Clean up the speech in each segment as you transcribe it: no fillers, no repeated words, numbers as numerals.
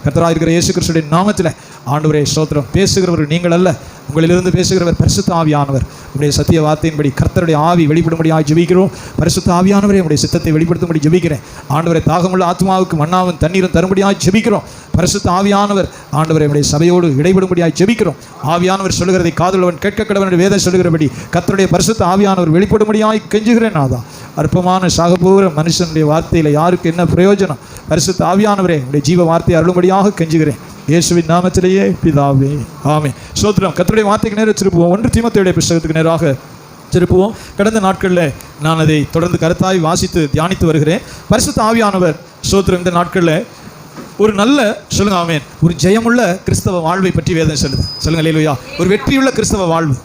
கர்த்தராக இருக்கிற இயேசு கிறிஸ்துவின் நாமத்தில் ஆண்டவரே ஸ்தோத்திரம். பேசுகிறவர்கள் நீங்கள் அல்ல, உங்களிலிருந்து பேசுகிறவர் பரிசுத்த ஆவியானவர். உடைய சத்திய வார்த்தையின்படி கர்த்தருடைய ஆவி வெளிப்படும்படியாக ஜெபிக்கிறோம். பரிசுத்த ஆவியானவரே உடைய சித்தத்தை வெளிப்படுத்தும்படி ஜெபிக்கிறேன். ஆண்டவரை தாகமுள்ள ஆத்மாவுக்கு மன்னாவும் தண்ணீரும் தரும்படியாக ஜெபிக்கிறோம். பரிசுத்த ஆவியானவர் ஆண்டவரை உடைய சபையோடு இடைபடும்படியாக ஜெபிக்கிறோம். ஆவியானவர் சொல்லுகிறதை காதுள்ளவன் கேட்க கடவன் வேதம் சொல்லுகிறபடி கர்த்தருடைய பரிசுத்த ஆவியானவர் வெளிப்படும்படியாக கெஞ்சுகிறேன். நாதான் அற்பமான சாகப்போகிற மனுஷனுடைய வார்த்தையில் யாருக்கு என்ன பிரயோஜனம்? பரிசுத்த ஆவியானவரே உடைய ஜீவ வார்த்தையை அருளும்படியாக கெஞ்சுகிறேன் இயேசுவின் நாமத்திலேயே பிதாவே, ஆமென். ஸ்தோத்திரம். கர்த்தருடைய வார்த்தைக்கு நேராக திருப்புவோம். 1 தீமோத்தேயுடைய புத்தகத்துக்கு நேராக திருப்புவோம். கடந்த நாட்களில் நான் அதை தொடர்ந்து கருத்தாய் வாசித்து தியானித்து வருகிறேன். பரிசுத்த ஆவியானவர் ஸ்தோத்திரம் இந்த நாட்களில் ஒரு நல்ல சொல்லுங்க ஆமென், ஒரு ஜெயமுள்ள கிறிஸ்தவ வாழ்வை பற்றி வேதம் சொல்லுது. சொல்லுங்க அல்லேலூயா. ஒரு வெற்றியுள்ள கிறிஸ்தவ வாழ்வு,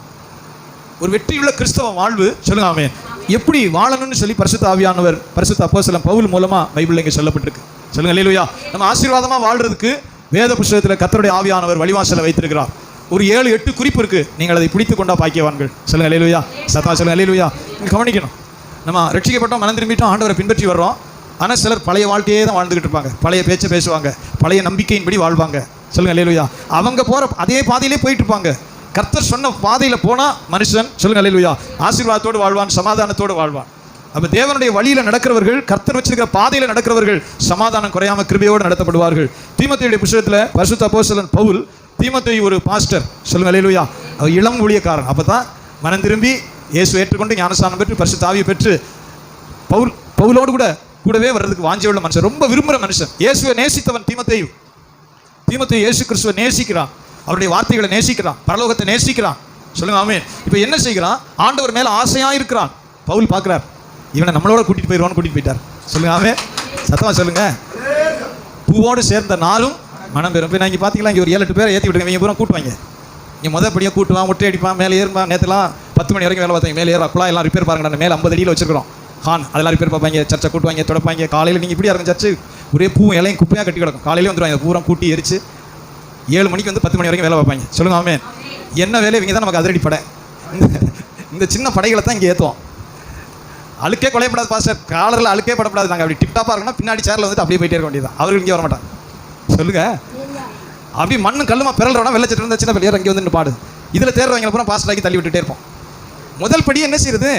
ஒரு வெற்றியுள்ள கிறிஸ்தவ வாழ்வு சொல்லுங்க ஆமென். எப்படி வாழணும்னு சொல்லி பரிசுத்த ஆவியானவர் பரிசுத்த அப்போஸ்தலன் பவுல் மூலமாக பைபிளில் இங்கே சொல்லப்பட்டிருக்கு. சொல்லுங்க அல்லேலூயா. நம்ம ஆசீர்வாதமாக வாழ்றதுக்கு வேத புத்தகத்தில் கர்த்தருடைய ஆவியானவர் வழிவாசலை வைத்திருக்கிறார். ஒரு 7-8 குறிப்பு இருக்குது. நீங்கள் அதை பிடித்து கொண்டா பாக்கியவான்கள். சொல்லுங்க அல்லேலூயா. சத்தா சொல்லுங்க அல்லேலூயா. நீங்கள் கவனிக்கணும். நம்ம ரட்சிக்கப்பட்டோம், மனம் திரும்பிட்டோம், ஆண்டவரை பின்பற்றி வர்றோம். ஆனால் சிலர் பழைய வாழ்க்கையே தான் வாழ்ந்துக்கிட்டு இருப்பாங்க. பழைய பேச்சை பேசுவாங்க, பழைய நம்பிக்கையின்படி வாழ்வாங்க. சொல்லுங்க அல்லேலூயா. அவங்க போகிற அதே பாதையிலே போயிட்டு இருப்பாங்க. கர்த்தர் சொன்ன பாதையில் போனால் மனுஷன் சொல்லுங்க அல்லேலூயா ஆசீர்வாதத்தோடு வாழ்வான், சமாதானத்தோடு வாழ்வான். அப்போ தேவனுடைய வழியில் நடக்கிறவர்கள், கர்த்தர் வச்சிருக்கிற பாதையில் நடக்கிறவர்கள் சமாதானம் குறையாமல் கிருபையோடு நடத்தப்படுவார்கள். தீமோத்தேயுடைய புத்தகத்தில் பரிசுத்த அப்போஸ்தலன் பவுல் தீமோத்தேயு ஒரு பாஸ்டர். சொல்லுங்க அல்லேலூயா. அவர் இளம் ஊழியக்காரன். அப்போ தான் மனம் திரும்பி இயேசு ஏற்றுக்கொண்டு ஞானஸ்நானம் பெற்று பரிசுத்த ஆவியை பெற்று பவுலோடு கூடவே வர்றதுக்கு வாஞ்சையுள்ள மனுஷன், ரொம்ப விரும்புகிற மனுஷன். இயேசுவை நேசித்தவன் தீமோத்தேயு. தீமோத்தேயு இயேசு கிறிஸ்துவை நேசிக்கிறான், அவருடைய வார்த்தைகளை நேசிக்கிறான், பரலோகத்தை நேசிக்கிறான். சொல்லுங்க ஆமென். இப்போ என்ன செய்கிறான்? ஆண்டவர் மேலே ஆசையாக இருக்கிறான். பவுல் பார்க்குறார், இவனை நம்மளோட கூட்டிகிட்டு போயிட்டார். சொல்லுங்க ஆமென். சத்தமாக சொல்லுங்க. பூவோடு சேர்ந்த நாளும் மனம் பெறும். இப்போ நான் இங்கே பார்த்தீங்களா, இங்கே ஒரு 7-8 பேரை ஏற்றி விட்டுங்க. இவங்க பூரா கூட்டுவாங்க. இங்கே முதப்படியாக கூட்டுவான், முட்டை அடிப்பான், மேலே ஏறுவான். நேற்றுலாம் 10 மணி வரைக்கும் வேலை பார்த்தாங்க. மேலே ஏறா குழா எல்லாம் ரிப்பேர் பாருங்க. மேலே 50 அடியில் வச்சிருக்கிறோம் ஹான், அதெல்லாம் ரிப்பேர் பார்ப்பாங்க. சர்ச்சை கூட்டுவாங்க, தொடப்பாங்க. காலையில் நீங்கள் இப்படியா இருக்கும், சர்ச்சு ஒரே பூவும் இலையும் குப்பையாக கட்டி கிடக்கும். காலையிலே வந்துடுவாங்க, பூரா கூட்டி எரிச்சு 7 மணிக்கு வந்து 10 மணி வரைக்கும் வேலை பார்ப்பாங்க. சொல்லுங்க ஆமென். என்ன வேலை? இவங்க தான் நமக்கு அதிரடி படை. இந்த சின்ன படைகளை தான் இங்கே ஏற்றுவோம். அழுக்கே கொலையப்படாது பாஸ்டர், காலரில் அழுக்கே படப்படாது. நாங்கள் அப்படி டிப்டாப்பாக இருக்கணும், பின்னாடி சேரில் வந்துட்டு அப்படியே போயிட்டே இருக்க வேண்டியதான். அவர்கள் இங்கே வரமாட்டாங்க. சொல்லுங்க. அப்படி மண்ணு கல்லுமா பிறல்றோம், வெள்ளச்சட்டு இருந்தால் சின்ன பிள்ளையார் இங்கே வந்து பாடு. இதில் தேர்றவங்க அப்புறம் பாஸ்டராக்கி தள்ளி விட்டுட்டே இருப்போம். முதல் படி என்ன செய்யுது?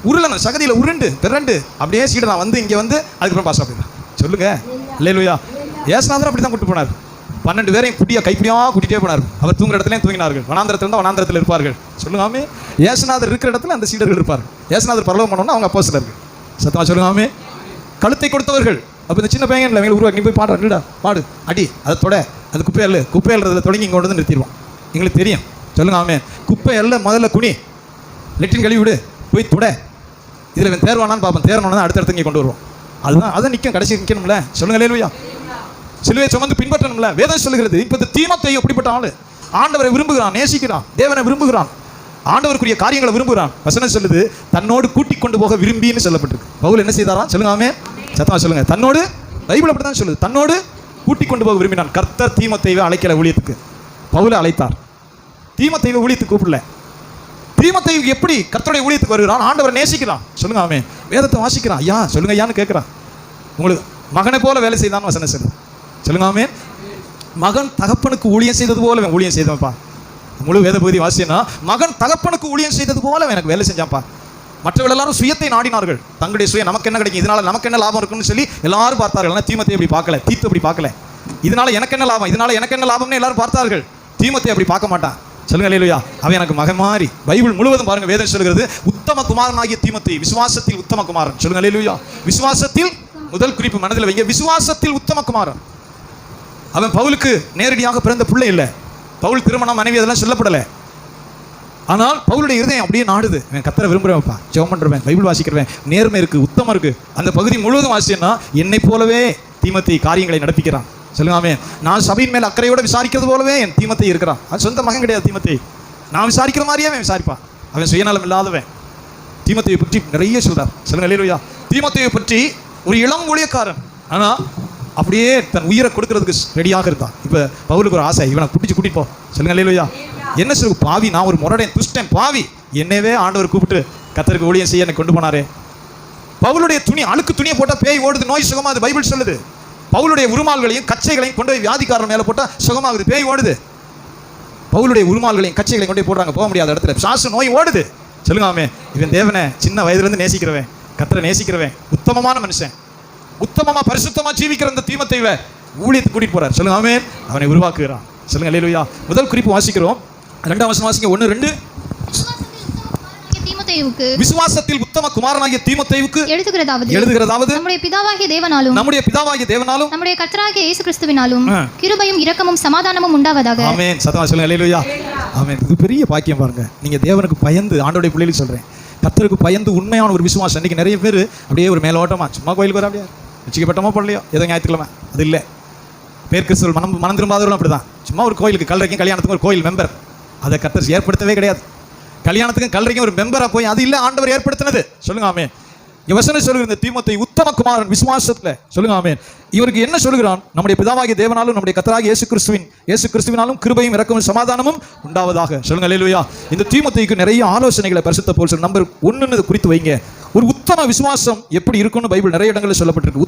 உருளணும், சகதியில் உருண்டு பிறண்டு அப்படியே சீடை நான் வந்து இங்கே வந்து அதுக்கப்புறம் பாஸ்டர் அப்படின்னா சொல்லுங்க அல்லேலூயா. ஏசுநாதர் அப்படி தான் கூட்டு போனார். 12 பேரையும் கைப்பிடியாக கூட்டிகிட்டே போனார். அவர் தூங்குற இடத்துலையும் தூங்கினார்கள். வனாந்திரத்தில் இருந்தால் வனாந்திரத்தில் இருப்பார்கள். சொல்லுங்காமே. ஏசுநாதர் இருக்கிற இடத்துல அந்த சீடர்கள் இருப்பார்கள். ஏசுநாதர் பரலோகம் பண்ணோன்னா அவங்க அப்போஸ்தலர்கள். சத்தமாக சொல்லுங்காமே. கழுத்தை கொடுத்தவர்கள். அப்போ இந்த சின்ன பையன் இல்லை, உருவாக்கி நீ போய் பாடுறா, பாடு, அடி, அதை தொட, அது குப்பையல்றதில் தொடங்கி இங்கே கொண்டு வந்து நிறுத்திடுவோம். எங்களுக்கு தெரியும். சொல்லுங்காமே. குப்பையல்ல முதல்ல குனி, லெட்டின் கழுவி விடு, போய் தொட. இதில் இவன் தேர்வானான்னு பார்ப்போம். தேர்வானா அடுத்தடுத்து இங்கே கொண்டு வருவோம். அதுதான் அதை நிற்கும், கடைசி நிற்கணும்ல. சொல்லுங்க அல்லேலூயா. சிலுவையை சுமந்து பின்பற்றணும்ல. வேதம் சொல்லுகிறது. இப்போ இந்த தீமோத்தேயு எப்படிப்பட்ட ஆளு? ஆண்டவரை விரும்புகிறான், நேசிக்கிறான், தேவனை விரும்புகிறான், ஆண்டவருக்குரிய காரியங்களை விரும்புகிறான். வசனம் சொல்லுது, தன்னோடு கூட்டிக் கொண்டு போக விரும்பின்னு சொல்லப்பட்டிருக்கு. பவுல் என்ன செய்தாராம்? சொல்லுங்க ஆமென். சத்தமா சொல்லுங்க. தன்னோடு, பைபிள் அப்படி தான் சொல்லுது, தன்னோடு கூட்டிக் கொண்டு போக விரும்பினான். கர்த்தர் தீமோத்தேயுவை அழைக்கல ஊழியத்துக்கு, பவுலை அழைத்தார். தீமோத்தேயுவை ஊழியத்துக்கு கூப்பிடல. தீமோத்தேயு எப்படி கர்த்தருடைய ஊழியத்துக்கு வருகிறான்? ஆண்டவரை நேசிக்கிறான். சொல்லுங்க ஆமென். வேதத்தை வாசிக்கிறான். ஐயா சொல்லுங்க ஐயான்னு கேட்குறான். உங்களுக்கு மகனை போல வேலை செய்தான் வசனம் சொல்லுது. சொல்லுங்க ஆமென். மகன் தகப்பனுக்கு ஊழியம் செய்தது போல ஊழியம் செய்தவன்ப்பா. முழு வேத பகுதி வாசினா, மகன் தகப்பனுக்கு ஊழியம் செய்தது போல எனக்கு வேலை செஞ்சான்ப்பா. மற்றவர்கள் எல்லாரும் சுயத்தை நாடினார்கள். தங்களுடைய சுய நமக்கு என்ன கிடைக்கும், இதனால நமக்கு என்ன லாபம் இருக்குன்னு சொல்லி எல்லாரும் பார்த்தார்கள். ஆனால் தீமோத்தேயு அப்படி பார்க்கல, தீத்து அப்படி பார்க்கல. இதனால எனக்கு என்ன லாபம், இதனால எனக்கு என்ன லாபம்னு எல்லாரும் பார்த்தார்கள். தீமோத்தேயு அப்படி பார்க்க மாட்டான். சொல்லுங்க அல்லேலூயா. அவன் எனக்கு மகன் மாறி. பைபிள் முழுவதும் பாருங்க, வேதம் சொல்கிறது, உத்தம குமாரனாகிய தீமோத்தேயு, விசுவாசத்தில் உத்தம குமாரன். சொல்லுங்க அல்லேலூயா. விசுவாசத்தில் முதல் குறிப்பு மனதில் வைங்க, விசுவாசத்தில் உத்தம குமாரன். அவன் பவுலுக்கு நேரடியாக பிறந்த பிள்ளை இல்லை. பவுல் திருமணம், மனைவி அதெல்லாம் சொல்லப்படலை. ஆனால் பவுலுடைய இருதயம் அப்படியே நாடுது. அவன் கர்த்தரை விரும்புகிறவன்ப்பா, ஜெபம் பண்ணுறவன், பைபிள் வாசிக்கிறவன், நேர்மை இருக்குது, உத்தமம் இருக்குது. அந்த பகுதி முழுவதும் வாசிச்சேன்னா என்னை போலவே தீமோத்தேயு காரியங்களை நடப்பிக்கிறான். சொல்லுங்க. நான் சபையின் மேல் அக்கறையோடு விசாரிக்கிறது போலவே என் தீமோத்தேயு இருக்கிறான். அது சொந்த மகன் கிடையாது தீமோத்தேயு. நான் விசாரிக்கிற மாதிரியே அவன் விசாரிப்பான். அவன் சுயநலம் இல்லாதவன். தீமோத்தேயு பற்றி நிறைய சொல்றார். சொல்லுங்க அல்லேலூயா. தீமோத்தேயு பற்றி ஒரு இளம் ஊழியக்காரன், ஆனால் அப்படியே தன் உயிரை கொடுக்கறதுக்கு ரெடியாக இருந்தான். இப்போ பவுலுக்கு ஒரு ஆசை, இவனை கூட்டிட்டு போ. சொல்லுங்க அல்லேலூயா. என்ன சொல்லு, பாவி, நான் ஒரு முரடன், துஷ்டன், பாவி, என்னவே ஆண்டவர் கூப்பிட்டு கர்த்தருக்கு ஊழியம் செய்ய என்னை கொண்டு போனாரே. பவுலுடைய துணி, அழுக்கு துணியை போட்டால் பேய் ஓடுது, நோய் சுகமா, அது பைபிள் சொல்லுது. பவுலுடைய உருமால்களையும் கச்சைகளையும் கொண்டு போய் வியாதிக்காரன் மேலே போட்டால் சுகமாகுது, பேய் ஓடுது. பவுலுடைய உருமால்களையும் கச்சைகளையும் கொண்டு போய் போடுறாங்க, போக முடியாத இடத்துல சாசு நோய் ஓடுது. சொல்லுங்க ஆமே. இவன் தேவனை சின்ன வயதுலேருந்து நேசிக்கிறவன், கர்த்தரை நேசிக்கிறவன், உத்தமமான மனுஷன், உத்தமமா பரிசுத்தமா ஜீவிக்கிற அந்த தீமோத்தேயுவை ஊழியத்துக்கு கூட்டிட்டு போறார். சொல்லுங்க ஆமே. அவனை உருவாக்குகிறான். சொல்லுங்க அல்லேலூயா. முதல் குறிப்பு வாசிக்கிறோம், 2ஆம் வசனம் வாசிங்க. 1-2. விசுவாசத்தில் உத்தம குமாரனாகிய தீமோத்தேயுவுக்கு எழுதுகிறதாவது நம்முடைய பிதாவாகிய தேவனாலும் நம்முடைய கர்த்தராகிய இயேசு கிறிஸ்துவினாலும் கிருபையும் இரக்கமும் சமாதானமும் உண்டாவதாக. ஆமென். சத்தமா சொல்லுங்க அல்லேலூயா. ஆமென். இது பெரிய பாக்கியம் பாருங்க. நீங்க தேவனுக்கு பயந்து, ஆண்டவருடைய பிள்ளைகளுக்கு சொல்றேன், கர்த்தருக்கு பயந்து உண்மையான ஒரு விசுவாசம். இன்னைக்கு நிறைய பேர் அப்படியே ஒரு மேலோட்டமா சும்மா கோயிலுக்கு வர, அப்படியே வச்சுக்கப்பட்டமோ போடலையோ ஏதோ ஞாயிற்றுக்கிழமை, அது இல்லை. பேர் கிறிஸ்துவ மனம் திரும்பாதவர்களும் அப்படிதான். சும்மா ஒரு கோயிலுக்கு கல்லறைக்கும் கல்யாணத்துக்கும் ஒரு கோயில் மெம்பர், அதை கர்த்தர் ஏற்படுத்தவே கிடையாது. கல்யாணத்துக்கும் கல்லறைக்கும் ஒரு மெம்பரா போய் அது இல்லை, ஆண்டவர் ஏற்படுத்தினது. சொல்லுங்க ஆமென். வசனம் சொல்லுகிற இந்த தீமோத்தேயு உத்தம குமாரன் விசுவாசத்துல. சொல்லுங்க ஆமென். இவருக்கு என்ன சொல்லுகிறான்? நம்முடைய பிதாவாகிய தேவனாலும் நம்முடைய கர்த்தராகிய இயேசு கிறிஸ்துவினாலும் கிருபையும் இரக்கமும் சமாதானமும் உண்டாவதாக. சொல்லுங்க அல்லேலூயா. இந்த தீமோத்தேயுக்கு நிறைய ஆலோசனைகளை பரிசுத்த பவுல் சொல்ற. நம்பர் 1 குறித்து வைங்க. ஒரு உத்தம விசுவாசம் எப்படி இருக்கும்னு பைபிள் நிறைய இடங்களில் சொல்லப்பட்டிருக்கு.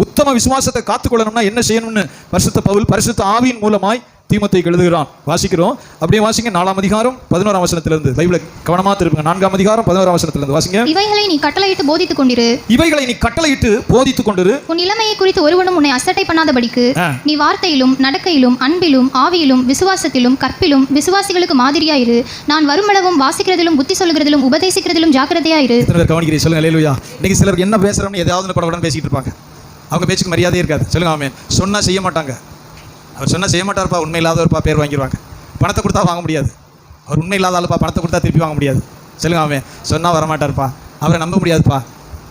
உத்தம விசுவாசத்தை காத்துக்கொள்ளணும்னா என்ன செய்யணும்னு பரிசுத்த பவுல் பரிசுத்த ஆவியின் மூலமாய் தீமோத்தேயுக்கு எழுதுகிறான். வாசிக்கிறோம், அப்படியே வாசிங்க. 4ஆம் அதிகாரம் 11ஆம் வசனத்திலிருந்து. பைபிளை கவனமா திருப்புங்க. 4ஆம் அதிகாரம் 11ஆம் வசனத்திலிருந்து வாசிங்க. இவைகளை நீ கட்டளையிட்டு போதித்துக் கொண்டிரு. உன் இளமையை குறித்து ஒருவனும் உன்னை அசட்டை பண்ணாதபடிக்கு நீ வார்த்தையிலும் நடக்கையிலும் அன்பிலும் ஆவியிலும் விசுவாசத்திலும் கற்பிலும் விசுவாசிகளுக்கு மாதிரியாயிரு. நான் வருமளவும் வாசிக்கிறதிலும் புத்தி சொல்லுகிறதிலும் உபதேசிக்கிறதிலும் ஜாக்கிரதையாயிரு. கவனிக்கிறீங்க. சொல்லுங்க அல்லேலூயா. இன்னைக்கு சிலருக்கு என்ன பேசுறோம்னு ஏதாவது கூட பேசிட்டு இருப்பாங்க. அவங்க பேச்சுக்கு மரியாதையே இருக்காது. சொல்லுங்க ஆமென். சொன்னா செய்ய மாட்டாங்க. அவர் சொன்னால் செய்ய மாட்டார்ப்பா, உண்மை இல்லாதவர்ப்பா, பேர் வாங்கிடுவாங்க. பணத்தை கொடுத்தா வாங்க முடியாது. அவர் உண்மை இல்லாத ஆளுப்பா, பணத்தை கொடுத்தா திருப்பி வாங்க முடியாது. சொல்லுங்க ஆமென். சொன்னால் வரமாட்டார்ப்பா, அவரை நம்ப முடியாதுப்பா,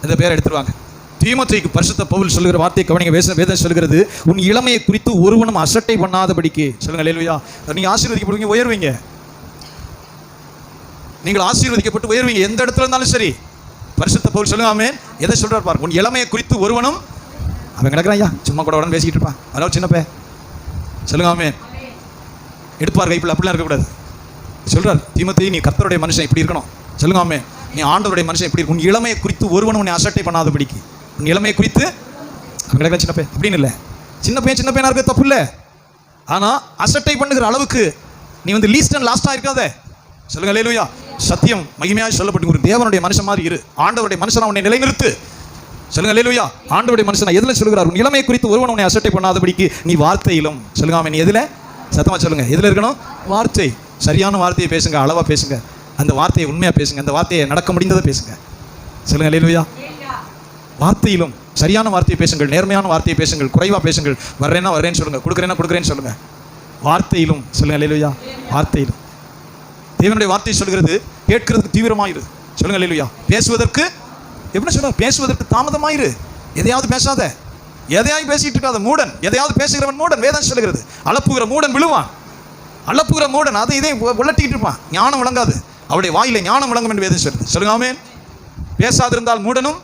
இந்த பேரை எடுத்துருவாங்க. தீமோத்தேயுக்கு பரிசுத்த பவுல் சொல்லுகிற வார்த்தையை கவனிங்க. வேதம் சொல்லுகிறது, உன் இளமையை குறித்து ஒருவனும் அசட்டை பண்ணாதபடிக்கு. சொல்லுங்க அல்லேலூயா. நீங்கள் ஆசீர்வதிக்கப்படுவீங்க, உயர்வீங்க. நீங்கள் ஆசீர்வதிக்கப்பட்டு உயர்வீங்க எந்த இடத்துல இருந்தாலும் சரி. பரிசுத்த பவுல் சொல்லுங்க ஆமென். எதை சொல்றார் பாருங்க. உன் இளமையை குறித்து ஒருவனும், அவன் கிடக்குறான் ஐயா, சும்மா கூட உடனே பேசிக்கிட்டு இருப்பான், அதாவது சின்னப்பே. சொல்லுங்க ஆமென். எடுப்பார் கைப்பில், அப்படிலாம் இருக்கக்கூடாது. சொல்றார், தீமோத்தேயு நீ கர்த்தருடைய மனுஷன் இப்படி இருக்கணும். சொல்லுங்க ஆமென். நீ ஆண்டவருடைய மனுஷன் இப்படி இருக்கும். உன் இளமையை குறித்து ஒருவனும் உன்னை அசட்டை பண்ணாதபடிக்கு. உன் இளமையை குறித்து, அவன் கிடக்குற சின்னப்பே அப்படின்னு இல்லை. சின்ன பையனா இருக்க தப்பு இல்லை. ஆனால் அசட்டை பண்ணுகிற அளவுக்கு நீ லீஸ்ட் அண்ட் லாஸ்டாக இருக்காத. சொல்லுங்க அல்லேலூயா. சத்தியம் மகிமையாக சொல்லப்பட்டு ஒரு தேவனுடைய மனுஷன் மாதிரி இரு. ஆண்டவருடைய மனுஷனா உன்னை நிலைநிறுத்து. சொல்லுங்க அல்லேலூயா. ஆண்டவருடைய மனுஷனா எதில் சொல்கிறார்? உன் இளமையை குறித்து ஒருவன் உன்னை அசட்டை பண்ணாதபடிக்கு நீ வார்த்தையிலும். சொல்லுங்க ஆமென். எதில்? சத்தமாக சொல்லுங்க. எதில் இருக்கணும்? வார்த்தை. சரியான வார்த்தையை பேசுங்க, அளவாக பேசுங்க, அந்த வார்த்தையை உண்மையாக பேசுங்க, அந்த வார்த்தையை நடக்க முடிந்ததை பேசுங்க. சொல்லுங்க அல்லேலூயா. வார்த்தையிலும் சரியான வார்த்தையை பேசுங்கள், நேர்மையான வார்த்தையை பேசுங்கள், குறைவாக பேசுங்கள். வர்றேன்னா வர்றேன்னு சொல்லுங்க, கொடுக்குறேன்னு சொல்லுங்க. வார்த்தையிலும். சொல்லுங்க அல்லேலூயா. வார்த்தையிலும். தேவனுடைய வார்த்தை சொல்கிறது, கேட்கிறதுக்கு தீவிரமாயிரு. சொல்லுங்க அல்லேலூயா. பேசுவதற்கு எப்படி சொல்றார்? பேசுவதற்கு தாமதமாயிரு. எதையாவது பேசாத, எதையாவது பேசிட்டு இருக்காத மூடன். எதையாவது பேசுகிறவன் மூடன். வேதம் சொல்லுகிறது, அளப்புகிற மூடன் விழுவான். அளப்புகிற மூடன் அதை இதை உலட்டிக்கிட்டு இருப்பான். ஞானம் விளங்காது, அவருடைய வாயில ஞானம் விளங்கும் என்று வேதம் சொல்லுது. சொல்லுங்க ஆமென். பேசாதிருந்தால் மூடனும்,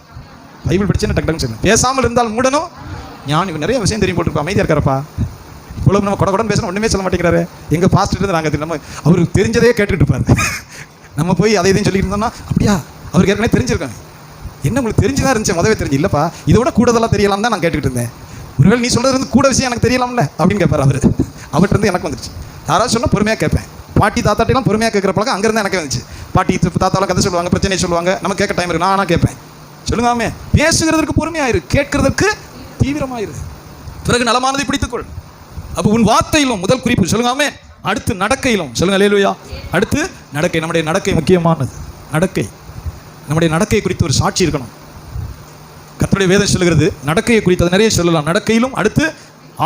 பைபிள் படிச்சுன்னா டக்கு சொல்லுங்க. பேசாமல் இருந்தால் மூடனும் ஞானம். நிறைய விஷயம் தெரியும் போட்டுருப்பா, அமைதியாக இருக்காரப்பா. இவ்வளவு நம்ம கொடன்னு பேசணும், ஒன்றுமே சொல்ல மாட்டேங்கிறாரு. எங்கள் பாஸ்டர் இருந்து நாங்கள் நம்ம அவருக்கு தெரிஞ்சதே கேட்டுட்டு இருப்பாரு. நம்ம போய் அதை இதையும் சொல்லிட்டு இருந்தோம்னா, அப்படியா அவருக்கு ஏற்கனவே தெரிஞ்சிருக்காங்க. என்ன உங்களுக்கு தெரிஞ்சுதான் இருந்துச்சு, முதவே தெரிஞ்சு இல்லைப்பா, இதோட கூடுதலாக தெரியலாம் தான் நான் கேட்டுக்கிட்டு இருந்தேன். ஒருவேளை நீ சொல்கிறது இருந்து கூட விஷயம் எனக்கு தெரியலாம்ல அப்படின்னு கேட்பார் அவர். அவர்கிட்ட இருந்து எனக்கு வந்துருச்சு. யாராவது சொன்னால் பொறுமையாக கேட்பேன். பாட்டி தாத்தாட்டையெல்லாம் பொறுமையாக கேட்குற பழக்கம் அங்கேருந்து எனக்கு வந்துச்சு. பாட்டி தாத்தாலாம் கதை சொல்லுவாங்க, பிரச்சனை சொல்லுவாங்க, நம்ம கேட்க டைம் இருக்கு, நான் கேட்பேன். சொல்லுங்காமே. பேசுகிறதற்கு பொறுமையாயிரு, கேட்கறதற்கு தீவிரமாயிரு, பிறகு நலமானதை பிடித்துக்கொள். அப்போ உன் வார்த்தையிலும் முதல் குறிப்பு. சொல்லுங்காமே. அடுத்து நடக்கையிலும். சொல்லுங்க அல்லேலூயா. அடுத்து நடக்கை. நம்முடைய நடக்கை முக்கியமானது. நடக்கை, நம்முடைய நடக்கை குறித்து ஒரு சாட்சி இருக்கணும். கர்த்தருடைய வேதம் சொல்லுகிறது, நடக்கையை குறித்து அது நிறைய சொல்லலாம். நடக்கையிலும், அடுத்து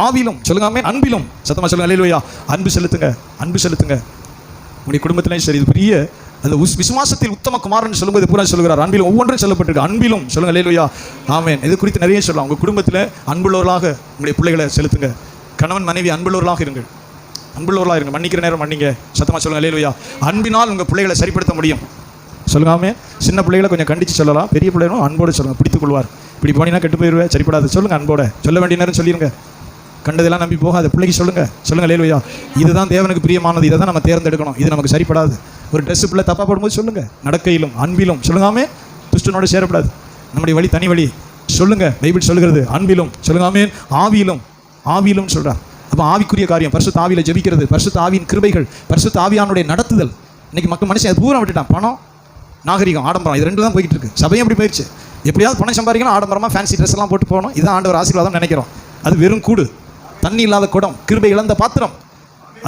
ஆவிலும். சொல்லுங்காமே. அன்பிலும். சத்தமாக சொல்லுங்க அல்லேலூயா. அன்பு செலுத்துங்க, அன்பு செலுத்துங்க. உங்களுடைய குடும்பத்திலையும் சரி. இது பெரிய அந்த விசுவாசத்தில் உத்தம குமாரன் சொல்லும்போது பூரா சொல்லுகிறார், அன்பிலும். ஒவ்வொன்றும் சொல்லப்பட்டிருக்கு. அன்பிலும். சொல்லுங்க அல்லேலூயா. ஆமென். இது குறித்து நிறைய சொல்லலாம். உங்கள் குடும்பத்தில் அன்புள்ளவர்களாக உங்களுடைய பிள்ளைகளை செலுத்துங்க. கணவன் மனைவி அன்புள்ளவர்களாக இருங்கள், அன்புள்ளவர்களாக இருங்க. மன்னிக்கிற நேரம் மன்னிங்க. சத்தமாக சொல்லுங்க அல்லேலூயா. அன்பினால் உங்கள் பிள்ளைகளை சரிப்படுத்த முடியும். சொல்லுங்காமே. சின்ன பிள்ளைகளை கொஞ்சம் கண்டித்து சொல்லலாம், பெரிய பிள்ளைகளும் அன்போடு சொல்லுங்கள், பிடித்துக் கொள்வார். இப்படி போனீங்கன்னா கெட்டு போயிடுவேன், சரிப்படாது. சொல்லுங்கள் அன்போட. சொல்ல வேண்டிய நேரம் சொல்லிடுங்க. கண்டதெல்லாம் நம்பி போகாது. பிள்ளைக்கு சொல்லுங்கள். சொல்லுங்கள் அல்லேலூயா. இதுதான் தேவனுக்கு பிரியமானது, இதை தான் நம்ம தேர்ந்தெடுக்கணும், இது நமக்கு சரிப்படாது. ஒரு ட்ரெஸ்ஸு பிள்ளை தப்பாக போடும்போது சொல்லுங்கள். நடக்கையிலும் அன்பிலும். சொல்லுங்காமே. துஷ்டனோடு சேரப்படாது. நம்முடைய வழி தனி வழி. சொல்லுங்க. பைபிள் சொல்லுகிறது அன்பிலும், சொல்லுங்க ஆமென், ஆவியிலும் சொல்றார். அப்போ ஆவிக்குரிய காரியம் பரிசுத்த ஆவியில ஜெபிக்கிறது, பரிசுத்த ஆவியின் கிருபைகள், பரிசுத்த ஆவியானுடைய நடத்துதல். இன்னைக்கு மனுஷன் அது பூரா விட்டுட்டான். பணம், நாகரிகம், ஆடம்பரம், இது ரெண்டு தான் போயிட்டு இருக்கு. சபையும் அப்படி போயிடுச்சு. எப்படியாவது பணம் சம்பாதிக்கணும், ஆடம்பரமாக ஃபேன்சி ட்ரெஸ் எல்லாம் போட்டு போகணும். இதான் ஆண்டவர் ஆசீர்வாதம் நினைக்கிறோம். அது வெறும் கூடு, தண்ணி இல்லாத குடம், கிருபை இழந்த பாத்திரம்.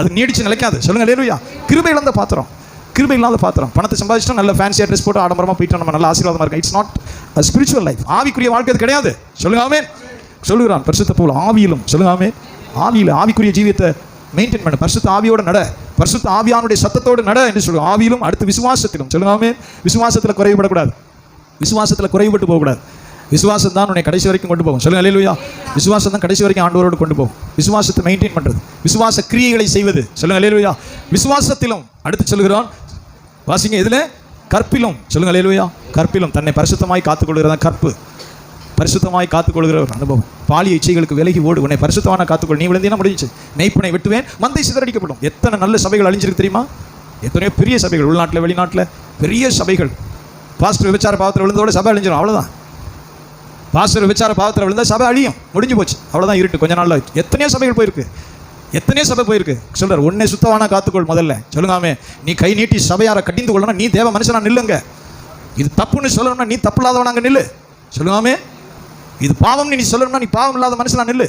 அது நீடிச்சு நிலைக்காது. சொல்லுங்க அல்லேலூயா. கிருபை இழந்த பாத்திரம், கிருபை இல்லாத பாத்திரம். பணத்தை சம்பாதிச்சிட்டோம், நல்ல ஃபேன்சியாக ட்ரெஸ் போட்டு ஆடம்பரமாக போயிட்டோம், நம்ம நல்ல ஆசீர்வாதமாக இருக்கும். It's not a spiritual life. ஆவிக்குரிய வாழ்க்கை அது கிடையாது. சொல்லுங்க ஆமென். சொல்லுகிறான் பரிசுத்த பவுல் ஆவியிலும், சொல்லுங்க ஆமென், ஆவியில் ஆவிக்குரிய ஜீவியத்தை மெயின்டைன் பண்ண, பரிசுத்த ஆவியோட நட, பரிசுத்த ஆவியானுடைய சத்தத்தோடு நட என்று சொல்லுவோம். ஆவியிலும், அடுத்து விசுவாசத்திலும், சொல்லுங்க ஆமென். விசுவாசத்தில் குறைவுபடக்கூடாது, விசுவாசத்தில் குறைவுபட்டு போகக்கூடாது. விசுவாசம் தான் உன்னை கடைசி வரைக்கும் கொண்டு போகும். சொல்லுங்க அல்லேலூயா. விசுவாசம் தான் கடைசி வரைக்கும் ஆண்டவரோடு கொண்டு போகும். விசுவாசத்தை மெயின்டைன் பண்ணுறது, விசுவாச கிரியைகளை செய்வது. சொல்லுங்க அல்லேலூயா. விசுவாசத்திலும், அடுத்து சொல்லுகிறான் வாசிங்க, இதில் கற்பிலும், சொல்லுங்க அல்லேலூயா. கற்பிலும் தன்னை பரிசுத்தமாய் காத்துக்கொள்கிறதான் கற்பு. பரிசுத்தமாய் காத்துக்கொள்கிற ஒரு அனுபவம். பாலிய இச்சைகளுக்கு விலகி ஓடு, உன்னை பரிசுத்தமான காத்துக்கொள். நீ விழுந்தீங்கன்னா முடிஞ்சு, மெய்ப்பனை வெட்டுவேன், மந்தை சிதறடிக்கப்படும். எத்தனை நல்ல சபைகள் அழிஞ்சிருக்கு தெரியுமா? எத்தனையோ பெரிய சபைகள், உள்நாட்டில் வெளிநாட்டில் பெரிய சபைகள். பாஸ்டர் விபச்சார பாவத்தில் விழுந்தோட சபை அழிஞ்சிடும், அவ்வளோதான். பாஸ்டர் விபச்சார பாவத்தில் விழுந்தால் சபை அழியும், முடிஞ்சு போச்சு, அவ்வளோதான். இருட்டு கொஞ்ச நாளில் எத்தனையோ சபைகள் போயிருக்கு, எத்தனையோ சபை போயிருக்கு. சொல்கிறார் உன்னை சுத்தமான காத்துக்கொள். முதல்ல சொல்லுங்காமே, நீ கை நீட்டி சபையாரை கடிந்து கொள்ளணும், நீ தேவ மனுஷனா நில்லுங்க. இது தப்புன்னு சொல்லணும்னா நீ தப்பு இல்லாதவனாங்க நில்லு. சொல்லுங்காமே, இது பாவம் நீ சொல்லணும்னா நீ பாவம் இல்லாத மனுஷனா நில்லு.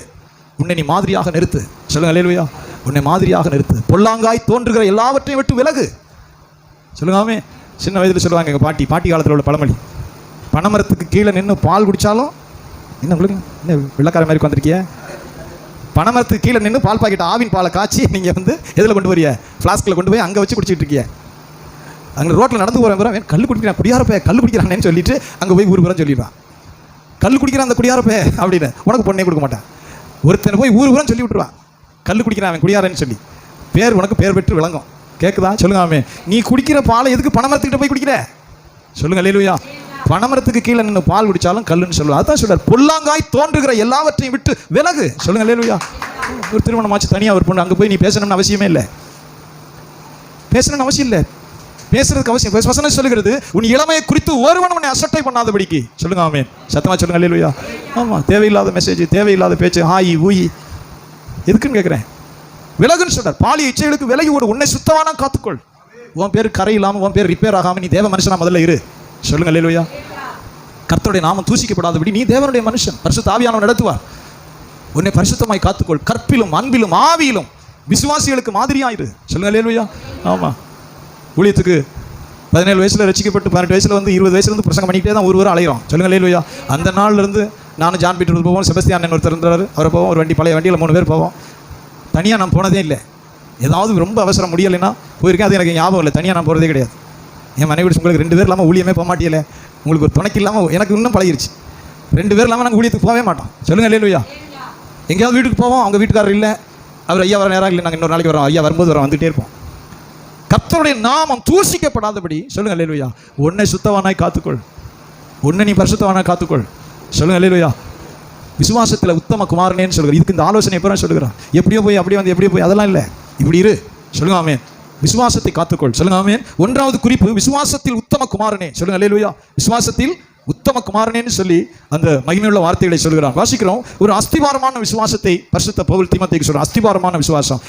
உன்னை நீ மாதிரியாக நிறுத்து. சொல்லுங்க அல்லேலூயா. உன்னை மாதிரியாக நிறுத்து. பொல்லாங்காய் தோன்றுகிற எல்லாவற்றையும் விட்டு விலகு. சொல்லுங்காமே. சின்ன வயதில் சொல்லுவாங்க எங்கள் பாட்டி காலத்தில் உள்ள பழமொழி, பனைமரத்துக்கு கீழே நின்று பால் குடித்தாலும், என்ன உங்களுக்கு என்ன வெள்ளக்கார மாதிரி வந்துருக்கிய, பனைமரத்துக்கு கீழே நின்று பால் பாக்கெட் ஆவின் பாலை காய்ச்சி நீங்கள் வந்து எதில் கொண்டு போறிய, ஃப்ளாஸ்கில் கொண்டு போய் அங்கே வச்சு குடிச்சிட்டு இருக்கிய. அங்கே ரோட்டில் நடந்து போகிறேன், கல் குடிக்கிறான், குடியாரப்பே கல் குடிக்கிறானேன்னு சொல்லிட்டு அங்கே போய் ஊர் புறம் சொல்லிடுவான். கல் குடிக்கிறான் அந்த குடியாரப்பே அப்படின்னு, உனக்கு பொண்ணே கொடுக்க மாட்டான். ஒருத்தனை போய் ஊர் புறம் சொல்லி விட்டுருவான், கல் குடிக்கிறான் அவன் குடியாரன்னு சொல்லி. பேர் உனக்கு பேர் பெற்று விளங்கும். கேட்குதா? சொல்லுங்க ஆமே. நீ குடிக்கிற பாலை எதுக்கு பனைமரத்துக்கிட்ட போய் குடிக்கிற? சொல்லுங்க அல்லேலூயா. பனைமரத்துக்கு கீழே நின்று பால் குடித்தாலும் கல்லுன்னு சொல்லுவாங்க. அதான் சொல்றார், பொல்லாங்காய் தோன்றுகிற எல்லாவற்றையும் விட்டு விலகு. சொல்லுங்க அல்லேலூயா. ஒரு திருமணமாச்சு, தனியாக ஒரு பொண்ணு, அங்கே போய் நீ பேசணும்னு அவசியமே இல்லை, பேசணும்னு அவசியம் இல்லை, பேசுறதுக்கு அவசியம். வசனம் சொல்லுகிறது, உன் இளமையை குறித்து ஒருவன் உன்னை அசட்டை பண்ணாதபடிக்கு. சொல்லுங்க ஆமென். சத்தமா சொல்லுங்க அல்லேலூயா. ஆமாம், தேவையில்லாத மெசேஜ், தேவையில்லாத பேச்சு, ஹாயி ஊயி எதுக்குன்னு கேட்குறேன். விலகுன்னு சொல்றார். பாலிய இச்சைகளுக்கு விலகி ஓடு, உன்னை சுத்தமான காத்துக்கொள். உன் பேர் கரை இல்லாமல், உன் பேர் ரிப்பேர் ஆகாமல் நீ தேவ மனுஷனா முதல்ல இரு. சொல்லுங்க அல்லேலூயா. கர்த்தருடைய நாமம் தூசிக்கப்படாதபடி நீ தேவனுடைய மனுஷன், பரிசுத்த ஆவியானவர் நடத்துவார். உன்னை பரிசுத்தமாய் காத்துக்கொள். கற்பிலும், அன்பிலும், ஆவியிலும் விசுவாசிகளுக்கு மாதிரியாயிரு. சொல்லுங்க அல்லேலூயா. ஆமாம், ஊழியத்துக்கு 17 வயசில் ரசிக்கப்பட்டு 18 வயசில் வந்து 20 வயசுலேருந்து பிரசங்கம் பண்ணிக்கிட்டே தான் ஒரு அலைகிறோம். சொல்லுங்க அல்லேலூயா. அந்த நாள்லேருந்து நானும் ஜான் பீட்டர் போவோம், செபஸ்தியான் ஒருத்தர் இருந்தார், அவரை போவோம், ஒரு வண்டி, பழைய வண்டியில் 3 பேர் போவோம். தனியாக நான் போனதே இல்லை. ஏதாவது ரொம்ப அவசரம் முடியலைன்னா போயிருக்கேன், அது எனக்கு ஞாபகம் இல்லை. தனியாக நான் போகிறதே கிடையாது. என் மனைவி உங்களுக்கு 2 பேர் இல்லாமல் ஊழியமே போக மாட்டியல, உங்களுக்கு ஒரு துணைக்கு இல்லாமல் எனக்கு இன்னும் பழகிருச்சு. 2 பேர் இல்லாமல் நாங்கள் ஊழியத்துக்கு போகவே மாட்டோம். சொல்லுங்க அல்லேலூயா. எங்கேயாவது வீட்டுக்கு போவோம், அவங்க வீட்டுக்காரர் இல்லை, அவர் ஐயா வர நேரம் இல்லை, நாங்கள் இன்னொரு நாளைக்கு வரோம், ஐயா வரும்போது வரோம், வந்துகிட்டே இருப்போம். கர்த்தருடைய நாமம் தூசிக்கப்படாதபடி. சொல்லுங்க அல்லேலூயா. உன்னை சுத்தவானாய் காத்துக்கொள், உன்னை நீ பரிசுத்தவானாய் காத்துக்கொள். சொல்லுங்க அல்லேலூயா. விசுவாசத்தில் உத்தம குமாரனேன்னு சொல்கிறார். இதுக்கு இந்த ஆலோசனை எப்போ சொல்லுகிறான், எப்படியோ போய் அப்படியே வந்து எப்படியோ போய் அதெல்லாம் இல்லை, இப்படி இரு. சொல்லுங்க ஆமென். விசுவாசத்தை காத்துக்கொள். சொல்லுங்க ஆமென். 1வது குறிப்பு, விசுவாசத்தில் உத்தம குமாரனே. சொல்லுங்க அல்லேலூயா. விசுவாசத்தில் உத்தம குமாரனேன்னு சொல்லி அந்த மகிமையுள்ள வார்த்தைகளை சொல்கிறான். வாசிக்கிறோம், ஒரு அஸ்திபாரமான விசுவாசத்தை பரிசுத்த பவுல் தீமோத்தேயுக்கு சொல்றான். அஸ்திபாரமான விசுவாசம்.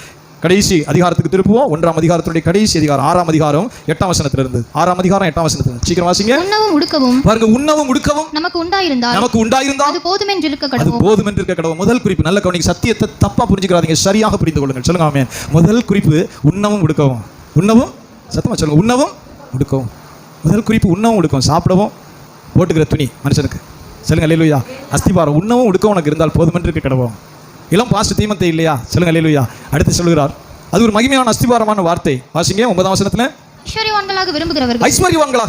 கடைசி அதிகாரத்துக்கு திருப்புவோம். 1ஆம் அதிகாரத்துடைய கடைசி அதிகாரம் 6ஆம் அதிகாரம் 8ஆம் வசனத்திலிருந்து. 6ஆம் அதிகாரம் 8ஆம் வசனத்திலிருந்து சீக்கிரம் வாசிங்க. உண்ணவும் உடுக்கவும் பாருங்க, உண்ணவும் உடுக்கவும் நமக்கு உண்டாயிருந்தால் அது போதுமென்று இருக்க கடவும். முதல் குறிப்பு, நல்ல கவனிங்க, சத்தியத்தை தப்பா புரிஞ்சுக்கிறாதீங்க, சரியாக புரிந்து கொள்ளுங்கள். சொல்லுங்க ஆமென். முதல் குறிப்பு, உண்ணவும் உடுக்கவும். உண்ணவும், சத்தமா சொல்லுங்க, உண்ணவும் உடுக்கவும். முதல் குறிப்பு, உண்ணவும் உடுக்கவும். சாப்பிடவும், போட்டுக்கிற துணி மனுஷனுக்கு. சொல்லுங்க அல்லேலூயா. அஸ்திபாரம், உண்ணவும் உடுக்கவும் உனக்கு இருந்தால் போதுமென்று இருக்க கடவும். இளம் பாஸ்டர் தீமோத்தே இல்லையா? சொல்லுங்க அல்லேலூயா. அடுத்து சொல்கிறார், அது ஒரு மகிமையான அஸ்திபாரமான வார்த்தை. வாசிங்க 9ஆம் வசனத்துல. ஐஸ்வர்யவான்களாக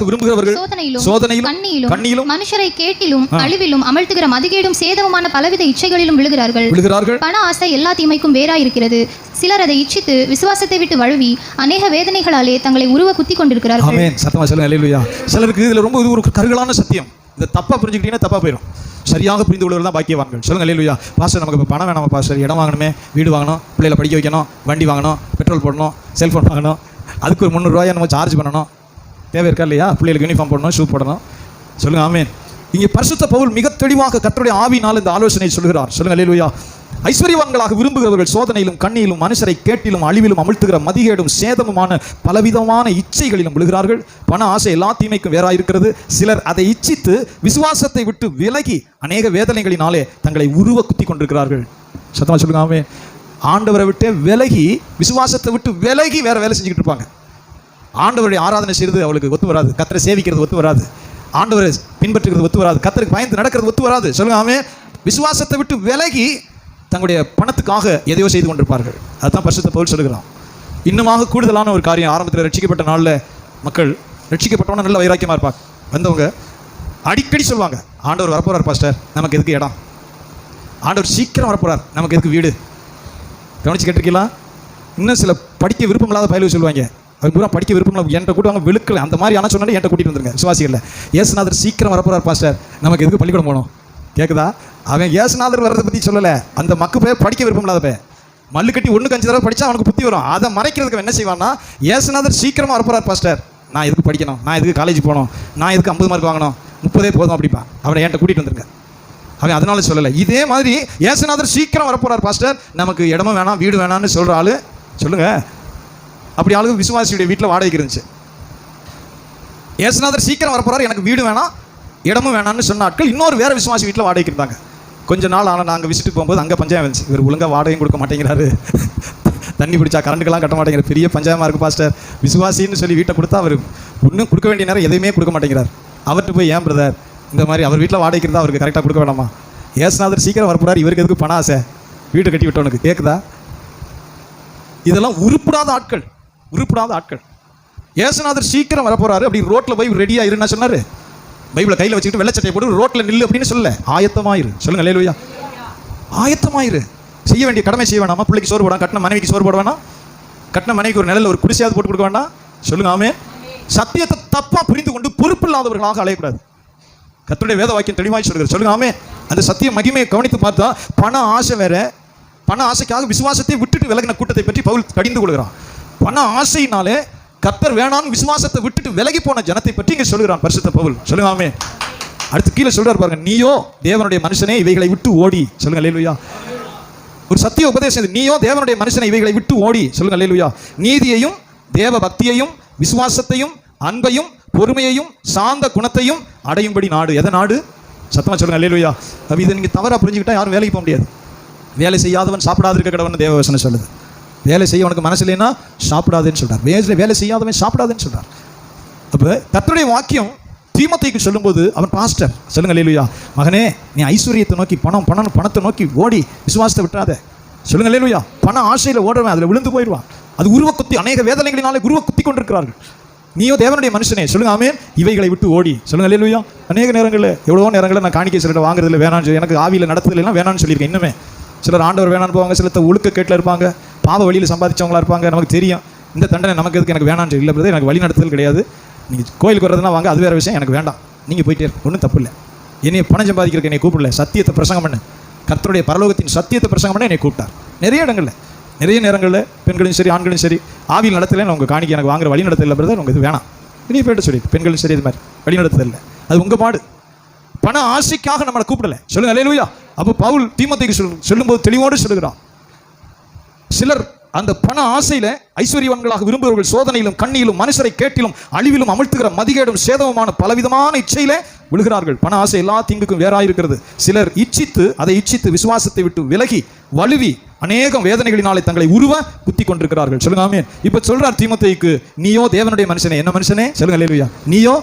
விரும்புகிறவர்கள் சோதனையிலும் கண்ணியிலும் மனுஷரை கேட்டிலும் அழிவிலும் அமழ்த்துகிற மதிகேடும் சேதமுமான பலவித இச்சைகளிலும் விழுகிறார்கள். பண ஆசை எல்லா தீமைக்கும் வேறாயிருக்கிறது. சிலர் அதை இச்சித்து விசுவாசத்தை விட்டு வழுவி அநேக வேதனைகளாலே தங்களை உருவ குத்தி கொண்டிருக்கிறார்கள். ஆமென். சத்தமா சொல்லுங்க அல்லேலூயா. சிலருக்கு இதுல ரொம்ப இது ஒரு கருகலான சத்தியம். இதை தப்பா புரிஞ்சுக்கிட்டீங்கன்னா தப்பா போயிடும். சரியாக புரிந்து கொள்வது தான் பாக்கியவான்கள். சொல்லுங்க அல்லேலூயா. பாஸ்டர், நமக்கு இப்போ பணம் வேணாமா பாஸ்டர்? இடம் வாங்கணுமே, வீடு வாங்கணும், பிள்ளைகளை படிக்க வைக்கணும், வண்டி வாங்கணும், பெட்ரோல் போடணும், செல்ஃபோன் வாங்கணும், அதுக்கு ஒரு 300 ரூபாயை நம்ம சார்ஜ் பண்ணணும், தேவை இருக்கா இல்லையா? பிள்ளைகளுக்கு யூனிஃபார்ம் போடணும், ஷூ போடணும். சொல்லுங்க ஆமென். இங்கே பரிசுத்த பவுல் மிக தெளிவாக கர்த்தருடைய ஆவியினால் இந்த ஆலோசனை சொல்கிறார். சொல்லுங்க அல்லேலூயா. ஐஸ்வர்யவான்களாக விரும்புகிறவர்கள் சோதனையிலும் கண்ணியிலும் மனுஷரை கேட்டிலும் அழிவிலும் அமிழ்த்துகிற மதிகேடும் சேதமுமான பலவிதமான இச்சைகளிலும் விழுகிறார்கள். பண ஆசை எல்லா தீமைக்கும் வேறாயிருக்கிறது. சிலர் அதை இச்சித்து விசுவாசத்தை விட்டு விலகி அநேக வேதனைகளினாலே தங்களை உருவ குத்தி கொண்டிருக்கிறார்கள். சத்தமா சொல்லுங்க ஆமென். ஆண்டவரை விட்டு விலகி, விசுவாசத்தை விட்டு விலகி வேற வேலை செஞ்சுக்கிட்டு இருப்பாங்க. ஆண்டவருடைய ஆராதனை செய்கிறது அவளுக்கு ஒத்து வராது. கர்த்தரை சேவிக்கிறது ஒத்து வராது. ஆண்டவரை பின்பற்றுகிறது ஒத்து வராது. கர்த்தருக்கு பயந்து நடக்கிறது ஒத்து வராது. சொல்லுங்க ஆமென். விசுவாசத்தை விட்டு விலகி தங்களுடைய பணத்துக்காக எதையோ செய்து கொண்டிருப்பார்கள். அதுதான் பரிசுத்த பவுல் சொல்லுகிறான். இன்னுமாக கூடுதலான ஒரு காரியம், ஆரம்பத்தில் ரட்சிக்கப்பட்ட நாளில் மக்கள் ரட்சிக்கப்பட்டவன நல்ல வைராக்கியமாக இருப்பாங்க. வந்தவங்க அடிக்கடி சொல்லுவாங்க, ஆண்டவர் வரப்போறார் பாஸ்டர், நமக்கு எதுக்கு இடம்? ஆண்டவர் சீக்கிரம் வரப்போறார், நமக்கு எதுக்கு வீடு? கவனிச்சு கேட்டிருக்கீங்களா? இன்னும் சில படிக்க விருப்பம் இல்லாத பயலுக்கு சொல்லுவாங்க, அவங்க பூரா படிக்க விருப்பம் இல்லை, என்கிட்ட கூட்டுவாங்க விழுக்கல, அந்த மாதிரி ஆனால் சொன்னாலும் என்கிட்ட கூட்டிகிட்டு வந்துருங்க. விசுவாசிகளில் இயேசுநாதர் சீக்கிரம் வரப்போறார் பாஸ்டர், நமக்கு எதுக்கு பள்ளிக்கூடம் போகணும்? கேட்குதா? அவன் இயேசுநாதர் வர்றதை பற்றி சொல்லலை. அந்த மக்கு பேர் படிக்க விருப்பம் இல்லாத பே மல்லு கட்டி 1-5 தடவை படித்தா அவனுக்கு புத்தி வரும். அதை மறைக்கிறதுக்கு என்ன செய்வான்னா, இயேசுநாதர் சீக்கிரமாக வரப்போறார் பாஸ்டர், நான் எதுக்கு படிக்கணும், நான் எதுக்கு காலேஜ் போகணும், நான் எதுக்கு 50 மார்க் வாங்கணும், 30 போதும் அப்படிப்பா. அவனை என்கிட்ட கூட்டிகிட்டு வந்துருங்க. அவன் அதனால சொல்லலை. இதே மாதிரி இயேசுநாதர் சீக்கிரம் வரப்போறார் பாஸ்டர், நமக்கு இடமும் வேணாம் வீடு வேணான்னு சொல்கிற ஆளு சொல்லுங்க. அப்படி ஆளுக்கு விசுவாசியுடைய வீட்டில் வாடகைக்கு இருந்துச்சு. இயேசுநாதர் சீக்கிரம் வரப்போறார், எனக்கு வீடு வேணாம் இடமும் வேணான்னு சொன்ன ஆட்கள் இன்னொரு வேற விசுவாசி வீட்டில் வாடகைக்கு இருந்தாங்க. கொஞ்ச நாள் ஆனால் நாங்கள் விசிட்டு போகும்போது அங்கே பஞ்சாயம் வந்துச்சு. இவர் ஒழுங்காக வாடகையும் கொடுக்க மாட்டேங்கிறாரு, தண்ணி பிடிச்சா கரண்ட்டுக்கெல்லாம் கட்ட மாட்டேங்கிற, பெரிய பஞ்சாயமாக இருக்குது பாஸ்டர். விசுவாசின்னு சொல்லி வீட்டை கொடுத்தா அவர் இன்னும் கொடுக்க வேண்டிய நேரம் எதையுமே கொடுக்க மாட்டேங்கிறார். அவர்கிட்ட போய், ஏன் பிரதர் இந்த மாதிரி அவர் வீட்டில் வாடகைக்கு இருந்தால் அவருக்கு கரெக்டாக கொடுக்க வேணாமா? இயேசுநாதர் சீக்கிரம் வரப்போறார், இவருக்கு எதுக்கு பணம் ஆசை, வீட்டை கட்டி விட்டவனுக்கு? கேட்குதா? இதெல்லாம் உருப்படாத ஆட்கள், உருப்படாத ஆட்கள். இயேசுநாதர் சீக்கிரம் வரப்போறாரு, அப்படி ரோட்டில் போய் ரெடியாக இருன்னா சொன்னார். பைபிளை கையில் வச்சுக்கிட்டு வெள்ளச்சட்டை போட்டு ரோட்டில் நில்லு அப்படின்னு சொல்லல, ஆயத்தமாயிரு. சொல்லுங்க அல்லேலூயா. ஆயத்தமாயிரு. செய்ய வேண்டிய கடமை செய்ய வேணாமா? பிள்ளைக்கு சோறு போடாம, கட்டின மனைவிக்கு சோறு போட வேணாம், கட்டின மனைவிக்கு ஒரு நிலையில் ஒரு குடிசையாவது போட்டு கொடுக்க வேண்டாம். சொல்லுங்க ஆமென். சத்தியத்தை தப்பா புரிந்து கொண்டு பொறுப்பில்லாதவர்களாக அலையக்கூடாது. கர்த்தருடைய வேத வாக்கியம் தெளிவாய் சொல்கிறது. சொல்லுங்க ஆமென். அந்த சத்திய மகிமையை கவனித்து பார்த்தா பண ஆசை வேற. பண ஆசைக்காக விசுவாசத்தை விட்டுட்டு விலகின கூட்டத்தை பற்றி பவுல் கடிந்து கொள்கிறான். பண ஆசையினாலே கர்த்தர் வேணான்னு விசுவாசத்தை விட்டுட்டு விலகி போன ஜனத்தை பற்றி இங்கே சொல்கிறான் பரிசுத்த பவுல். சொல்லுங்க ஆமென். அடுத்து கீழே சொல்றாரு பாருங்க, நீயோ தேவனுடைய மனுஷனே இவைகளை விட்டு ஓடி. சொல்லுங்க அல்லேலூயா. ஒரு சத்திய உபதேசம் இது. நீயோ தேவனுடைய மனுஷனை இவைகளை விட்டு ஓடி. சொல்லுங்க அல்லேலூயா. நீதியையும் தேவ பக்தியையும் விசுவாசத்தையும் அன்பையும் பொறுமையையும் சாந்த குணத்தையும் அடையும்படி நாடு. எதை நாடு? சத்தமா சொல்லுங்க அல்லேலூயா. அப்ப இதை நீங்க தவறா புரிஞ்சுக்கிட்டா யாரும் வேலைக்கு போக முடியாது. வேலை செய்யாதவன் சாப்பிடாது இருக்க கடவுள்னு தேவ வசனம் சொல்லுது. வேலை செய்ய உனக்கு மனசு இல்லைன்னா சாப்பிடாதுன்னு சொல்றார். வேலை செய்யாதவன் சாப்பிடாதுன்னு சொல்றார். அப்போ கர்த்தருடைய வாக்கியம் தீமோத்தேயுக்கு சொல்லும்போது அவன் பாஸ்டர். சொல்லுங்க அல்லேலூயா. மகனே, நீ ஐஸ்வர்யத்தை நோக்கி பணத்தை நோக்கி ஓடி விசுவாசத்தை விட்டுறாத. சொல்லுங்க அல்லேலூயா. பண ஆசையில் ஓடுறவன் அதில் விழுந்து போயிடுவான். அது உருவ குத்தி, அநேக வேதனைகளினாலே உருவ குத்தி கொண்டிருக்கிறார்கள். நீயோ தேவனுடைய மனுஷனே, சொல்லுங்க ஆமென், இவைகளை விட்டு ஓடி. சொல்லுங்க அல்லேலூயா. அநேக நேரங்களில், எவ்வளவோ நேரங்களில் நான் காணிக்கை சிலர் வாங்குறதுல வேணான்னு சொல்லி, எனக்கு ஆவியில் நடத்துறதுலாம் வேணான்னு சொல்லியிருக்கேன். இன்னுமே சிலர் ஆண்டவர் வேணான்னு போவாங்க, சிலர் ஒழுக்க கேட்டில் இருப்பாங்க, பாவ வழியில் சம்பாதிச்சவங்களா இருப்பாங்க. நமக்கு தெரியும் இந்த தண்டனை நமக்கு எதுக்கு, எனக்கு வேணான்னு சொல்லி. இல்லை பிரதர், எனக்கு வழி நடத்துதல் கிடையாது, நீங்கள் கோயிலுக்கு வரதுனா வாங்க, அது வேறு விஷயம், எனக்கு வேண்டாம், நீங்கள் போயிட்டே இருக்கு, ஒன்றும் தப்பு இல்லை. என்னைய பணம் சம்பாதிக்கிறதுக்கு என்னை கூப்பிடல, சத்தியத்தை பிரசங்கம் பண்ணு, கர்த்தருடைய பரலோகத்தின் சத்தியத்தை பிரசங்கம் பண்ண என்னை கூப்பிட்டார். நிறைய இடங்களில், நிறைய நேரங்களில் பெண்களும் சரி ஆண்களும் சரி, ஆவியில் நடத்தல உங்கள் காணிக்கை எனக்கு வாங்குற வழி நடத்தல பிரதர், உங்களுக்கு இது வேணாம், இனி போய்ட்டு சொல்லி பெண்களும் சரி இது மாதிரி வழி நடத்தல, அது உங்கள் பாடு. பண ஆசைக்காக நம்மளை கூப்பிடல. சொல்லுங்க அல்லேலூயா. அப்போ பவுல் தீமோத்தேயுக்கு சொல்லும்போது தெளிவோடு சொல்லுகிறான், சிலர் அந்த பண ஆசையில ஐஸ்வர்யவான்களாக விரும்புகிறவர்கள் சோதனையிலும் கண்ணியிலும் மனுஷரை கேட்டிலும் அழிவிலும் அமிழ்த்துகிற மதிகேடும் சேதமுமான பலவிதமான இச்சையிலே விழுகிறார்கள். பண ஆசை எல்லா தீங்குக்கும் வேறாயிருக்கிறது. சிலர் அதை இச்சித்து விசுவாசத்தை விட்டு விலகி வலுவி அநேகம் வேதனைகளினாலே தங்களை உருவ குத்தி கொண்டிருக்கிறார்கள். சொல்லுங்க ஆமென். இப்ப சொல்றார் தீமோத்தேயுக்கு, நீயோ தேவனுடைய மனுஷனே. என்ன மனுஷனே? சொல்லுங்க அல்லேலூயா. நீயோ,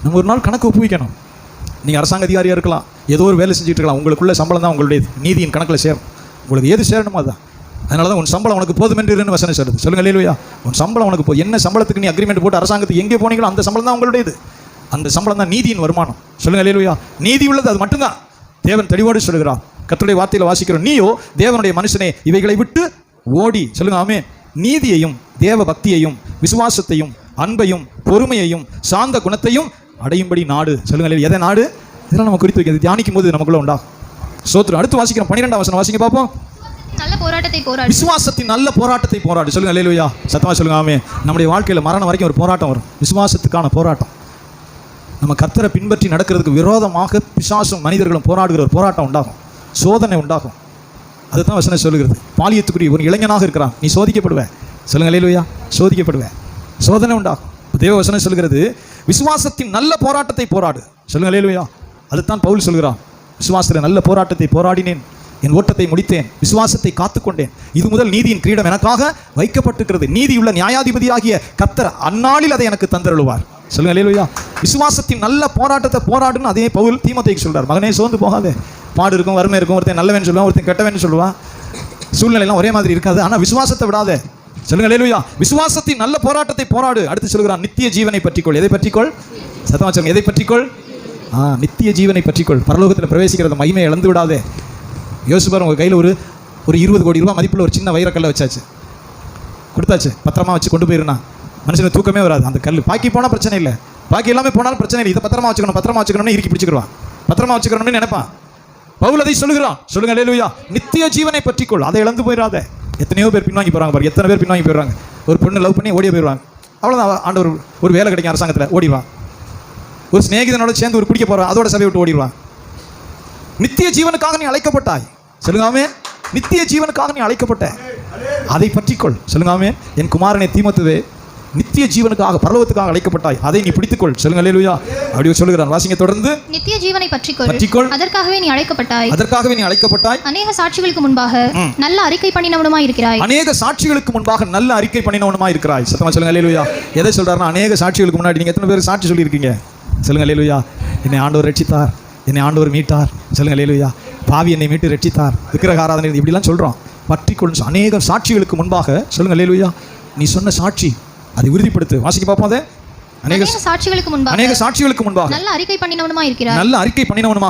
நம்ம ஒரு நாள் கணக்கு ஒப்புவிக்கணும். நீங்கள் அரசாங்க அதிகாரியாக இருக்கலாம், ஏதோ ஒரு வேலை செஞ்சுட்டு இருக்கலாம், உங்களுக்குள்ள சம்பளம் தான் உங்களுடைய நீதியின் கணக்கில் சேரும். உங்களுக்கு எது சேரணுமோ அதுதான். அதனால தான் உன் சம்பளம் உனக்கு போதுமென்று வசனம் சொல்லுது. சொல்லுங்க அல்லேலூயா. உன் சம்பளம் உனக்கு என்ன சம்பளத்துக்கு நீ அக்ரிமெண்ட் போட்டு அரசாங்கத்துக்கு எங்கே போனீங்களோ அந்த சம்பளம் தான் உங்களுடையது. அந்த சம்பளம் தான் நீதியின் வருமானம். சொல்லுங்க அல்லேலூயா. நீதி உள்ளது அது மட்டும்தான். தேவன் தெளிவோடு சொல்கிறார். கர்த்தருடைய வார்த்தையில் வாசிக்கிறோம், நீயோ தேவனுடைய மனுஷனே இவைகளை விட்டு ஓடி. சொல்லுங்க ஆமென். நீதியையும் தேவ பக்தியையும் விசுவாசத்தையும் அன்பையும் பொறுமையையும் சாந்த குணத்தையும் அடையும்படி நாடு. சொல்லுங்க எதை நாடு? இதெல்லாம் நம்ம குறித்து வைக்கிறது தியானிக்கும் போது நமக்குள்ள உண்டா சோத்திரம். அடுத்து வாசிக்கிறோம் 12ஆம் வசனம் வாசிங்க பார்ப்போம். நல்ல போராட்டத்தை போராடு. விசுவாசத்தின் நல்ல போராட்டத்தை போராடு. சொல்லுங்க அல்லேலூயா. சத்தமா சொல்லுங்க ஆமென். நம்முடைய வாழ்க்கையில் மரணம் வரைக்கும் ஒரு போராட்டம் வரும், விசுவாசத்துக்கான போராட்டம். நம்ம கர்த்தரை பின்பற்றி நடக்கிறதுக்கு விரோதமாக பிசாசும் மனிதர்களும் போராடுகிற ஒரு போராட்டம் உண்டாகும், சோதனை உண்டாகும். அதுதான் வசனம் சொல்லுகிறது. பாலியத்துக்குரிய ஒரு இளைஞனாக இருக்கிறான், நீ சோதிக்கப்படுவேன். சொல்லுங்க அல்லேலூயா. சோதிக்கப்படுவேன், சோதனை உண்டாகும். தேவ வசனம் சொல்கிறது, விசுவாசத்தின் நல்ல போராட்டத்தை போராடு. சொல்லுங்க அல்லேலூயா. அதுதான் பவுல் சொல்கிறான், விசுவாசத்தில் நல்ல போராட்டத்தை போராடினேன், என் ஓட்டத்தை முடித்தேன், விசுவாசத்தை காத்துக்கொண்டேன். இது முதல் நீதியின் கிரீடம் எனக்காக வைக்கப்பட்டிருக்கிறது. நீதியுள்ள நியாயாதிபதியாகிய கர்த்தர் அந்நாளில் அதை எனக்கு தந்தருளுவார். சொல்லுங்க அல்லேலூயா. விசுவாசத்தின் நல்ல போராட்டத்தை போராடுன்னு அதே பவுல் தீமோத்தேயுக்கு சொல்றார். மகனே சோர்ந்து போகாதே. பாடு இருக்கும், வறுமை இருக்கும், ஒருத்தன் நல்லவன் சொல்லுவான், ஒருத்தன் கெட்டவன் சொல்லுவான், சூழ்நிலையெல்லாம் ஒரே மாதிரி இருக்காது. ஆனால் விசுவாசத்தை விடாதே. சொல்லுங்க அல்லேலூயா. விசுவாசத்தின் நல்ல போராட்டத்தை போராடு. அடுத்து சொல்கிறான், நித்திய ஜீவனை பற்றிக்கொள். எதை பற்றிக்கொள்? சத்தமா சொல்லுங்க, எதை பற்றிக்கொள்? நித்திய ஜீவனை பற்றிக்கொள். பரலோகத்தில் பிரவேசிக்கிறத மகிமையை இழந்து விடாதே. யோசிப்பார், உங்கள் கையில் ஒரு 20 கோடி ரூபாய் மதிப்பில் ஒரு சின்ன வைரக்கல்லை வச்சாச்சு, கொடுத்தாச்சு, பத்திரமா வச்சு கொண்டு போயிருந்தா மனுஷனுக்கு தூக்கமே வராது. அந்த கல் பாக்கி போனால் பிரச்சனை இல்லை, பாக்கி எல்லாமே போனாலும் பிரச்சனை இல்லை. இதை பத்திரமா வச்சுக்கணும்னு இறுக்கி பிடிச்சிக்கிடுவான், பத்திரமா வச்சுக்கணும்னு நினைப்பான். பவுல் அதை சொல்லுகிறான். சொல்லுங்க அல்லேலூயா. நித்திய ஜீவனை பற்றிக்கொள், அதை இழந்து போயிடாத. எத்தனையோ பேர் பின்வாங்கி போகிறாங்க பாரு, எத்தனை பேர் பின்வாங்கி போயிடுறாங்க. ஒரு பொண்ணு லவ் பண்ணி ஓடிய போயிடுவாங்க, அவ்வளோதான். ஆண்டவர் ஒரு வேலை கிடைக்கும் அரசாங்கத்தில், ஓடிவான். ஒரு சிநேகிதனோட சேர்ந்து ஒரு குடிக்க போகிறான், அதோட சபையை விட்டு ஓடிடுவான். நித்திய ஜீவனுக்காக நீ அழைக்கப்பட்டாய். சொல்லுங்காமே, நித்திய ஜீவனுக்காக நீ அழைக்கப்பட்ட, அதை பற்றிக்கொள். சொல்லுங்காமே, என் குமாரனை தீமோத்தேயுவே, நித்திய ஜீவனுக்காக பரலோகத்துக்காக அழைக்கப்பட்டாய், அதை நீ பிடித்துக்கொள். சொல்லுங்க அல்லேலூயா. அப்படி சொல்லுகிறான். வாசிங்க தொடர்ந்து. நித்திய ஜீவனை பற்றிக்கொள், அதற்காகவே நீ அழைக்கப்பட்டாய். அநேக சாட்சிகளுக்கு முன்பாக நல்ல அறிக்கை பண்ணினவனுமாய் இருக்கிறாய். சத்தமா சொல்லுங்க அல்லேலூயா. எதை சொல்றாருன்னா, அநேக சாட்சிகளுக்கு முன்னாடி நீங்க எத்தனை பேர் சாட்சி சொல்லியிருக்கீங்க? சொல்லுங்க அல்லேலூயா. என்னை ஆண்டவர் ரட்சித்தார், என்னை ஆண்டவர் மீட்டார். சொல்லுங்க அல்லேலூயா. பாவி என்னை மீட்டு ரட்சித்தார், விக்கிரக ஆராதனை, இப்படிலாம் சொல்றோம். பற்றிக்கொள். அநேக சாட்சிகளுக்கு முன்பாக. சொல்லுங்க அல்லேலூயா. நீ சொன்ன சாட்சி அதை உறுதிப்படுத்து. வாசிக்க பார்ப்போம். அதை அநேக சாட்சிகளுக்கு முன்பாக நல்ல அறிக்கை பண்ணினவனுமாக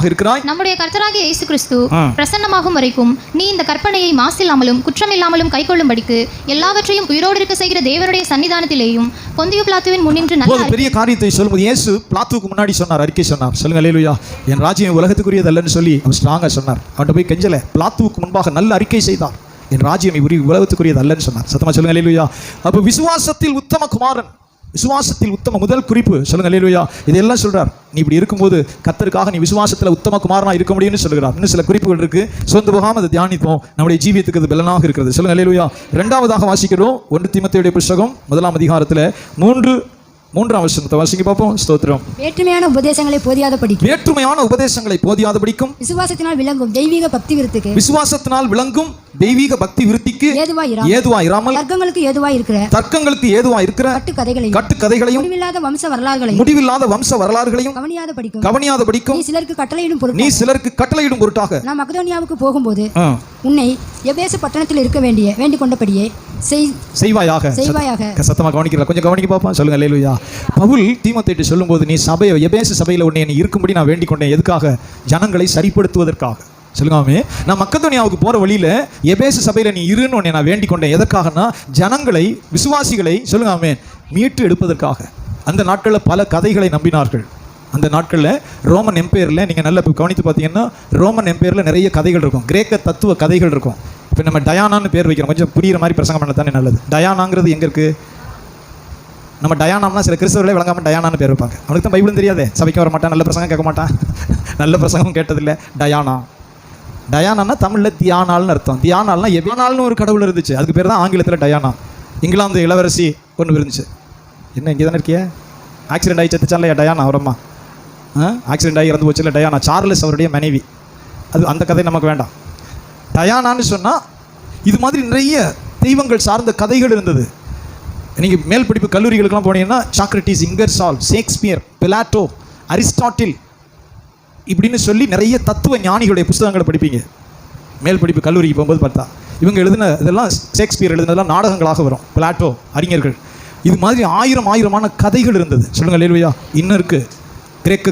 இருக்கிறாய். நம்முடைய கர்த்தராகிய இயேசு கிறிஸ்து பிரசன்னமாகும் வரைக்கும் நீ இந்த கற்பனையை மாசில்லாமலும் குற்றமில்லாமலும் கைக்கொள்ளும்படிக்கு எல்லாவற்றையும் உயிரோடு இருக்க செய்கிற தேவனுடைய சன்னிதானத்திலேயும் பொந்தியு பிலாத்துவின் முன்னின்று நல்ல பெரிய காரியத்தை சொல்லும்போது இயேசு பிலாத்துவுக்கு முன்னாடி சொன்னார், அறிக்கை சொன்னார். சொல்லுங்க அல்லேலூயா. என் ராஜ்யம் உலகத்துக்குரியதல்லன்னு சொல்லி அவர் ஸ்ட்ராங்கா சொன்னார். அவன்கிட்ட போய் கெஞ்சல, பிலாத்துவுக்கு முன்பாக நல்ல அறிக்கை செய்தார். என் ராஜ்யம் உலகத்துக்குரியது அல்லன்னு சொன்னார். சத்தமா சொல்லுங்க அல்லேலூயா. அப்போ விசுவாசத்தில் உத்தம குமாரன், விசுவாசத்தில் உத்தம முதல் குறிப்பு. சொல்லுங்க அல்லேலூயா. இதெல்லாம் சொல்றார். நீ இப்படி இருக்கும்போது கர்த்தருக்காக நீ விசுவாசத்தில் உத்தம குமாரனா இருக்க முடியும்னு சொல்கிறார். இன்னும் சில குறிப்புகள் இருக்கு, சொந்த போகாம அதை தியானிப்போம். நம்முடைய ஜீவியத்துக்கு அது பலனாக இருக்கிறது. சொல்லுங்க அல்லேலூயா. இரண்டாவதாக வாசிக்கிறோம் 1 தீமோத்தேயுடைய புத்தகம் 1ஆம் அதிகாரத்தில் 3ஆம் வசனத்தை வாசிக்க பார்ப்போம். ஸ்தோத்திரம். வேற்றுமையான உபதேசங்களை போதியாத படிக்கும் விசுவாசத்தினால் விளங்கும் தெய்வீக தெய்வீக பக்தி விருத்திக்கு ஏதுவாயிராமல் தர்க்கங்களுக்கு ஏதுவாய் இருக்கிற கட்டுக்கதைகளையும் முடிவில்லாத வம்ச வரலாறுகளையும் கவனியாத படிக்கும் நீ சிலருக்கு கட்டளையிடும் பொருட்டாக நான் மக்கதோனியாவுக்கு போகும்போது உன்னை எபேசு பட்டணத்தில் இருக்க வேண்டிக் கொண்டபடியே செய்வாயாக. சத்தமா கவனிக்கிறா, கொஞ்சம் கவனிக்க பாப்பா. சொல்லுங்க அல்லேலூயா. பவுல் தீமோத்தேயுக்கு சொல்லும்போது நீ எபேசு சபையில் உன்னை இருக்கும்படி நான் வேண்டிக் கொண்டேன். எதுக்காக? ஜனங்களை சரிப்படுத்துவதற்காக. சொல்லுங்காமே, நான் மக்கதோனியாவுக்கு போற வழியில எபேசு சபையில நீ இருன்னு உன்னை நான் வேண்டிக் கொண்டேன். எதற்காகனா ஜனங்களை, விசுவாசிகளை சொல்லுங்காமே மீட்டு எடுப்பதற்காக. அந்த நாட்களில் பல கதைகளை நம்பினார்கள். அந்த நாட்களில் ரோமன் எம்பையரில் நீங்கள் நல்லா கவனித்து பார்த்தீங்கன்னா ரோமன் எம்பையரில் நிறைய கதைகள் இருக்கும், கிரேக்க தத்துவ கதைகள் இருக்கும். இப்போ நம்ம டயானான்னு பேர் வைக்கிறோம், கொஞ்சம் புரிகிற மாதிரி பிரசங்கம் பண்ண தானே நல்லது. டயானாங்கிறது எங்கே இருக்குது? நம்ம டயானாம்னா சில கிறிஸ்தவர்களே விளங்காமல் டயானான்னு பேர் வைப்பாங்க. அவனுக்கு தான் பைபிளும் தெரியாது, சபைக்கு வர மாட்டான், நல்ல பிரசங்கம் கேட்க மாட்டான், நல்ல பிரசங்கம் கேட்டதில்லை. டயானான்னா தமிழில் தியானால்னு அர்த்தம். தியானால்னா எவ்வானால்னு ஒரு கடவுள் இருந்துச்சு, அதுக்கு பேர் தான் ஆங்கிலத்தில் டயானா. இங்கிலாந்து இளவரசி ஒன்று இருந்துச்சு. என்ன இங்கே தானே இருக்கிய? ஆக்சிடென்ட் ஆகி செத்துச்சான்லையா டயானா? அவரம்மா ஆக்சிடென்ட் ஆகி இறந்து போச்சு இல்லை டயானா, சார்லஸ் அவருடைய மனைவி. அந்த கதை நமக்கு வேண்டாம். டயானான்னு சொன்னால் இது மாதிரி நிறைய தெய்வங்கள் சார்ந்த கதைகள் இருந்தது. நீங்கள் மேல் படிப்பு கல்லூரிகளுக்கெல்லாம் போனீங்கன்னா Socrates, Ingersoll, Shakespeare, Plato, Aristotle இப்படின்னு சொல்லி நிறைய தத்துவ ஞானிகளுடைய புத்தகங்களை படிப்பீங்க. மேல் படிப்பு கல்லூரிக்கு போகும்போது பார்த்தா இவங்க எழுதின இதெல்லாம், ஷேக்ஸ்பியர் எழுதினதெல்லாம் நாடகங்களாக வரும். பிளாட்டோ, அறிஞர்கள், இது மாதிரி ஆயிரமான கதைகள் இருந்தது. சொல்லுங்க அல்லேலூயா. இன்னும் இருக்குது.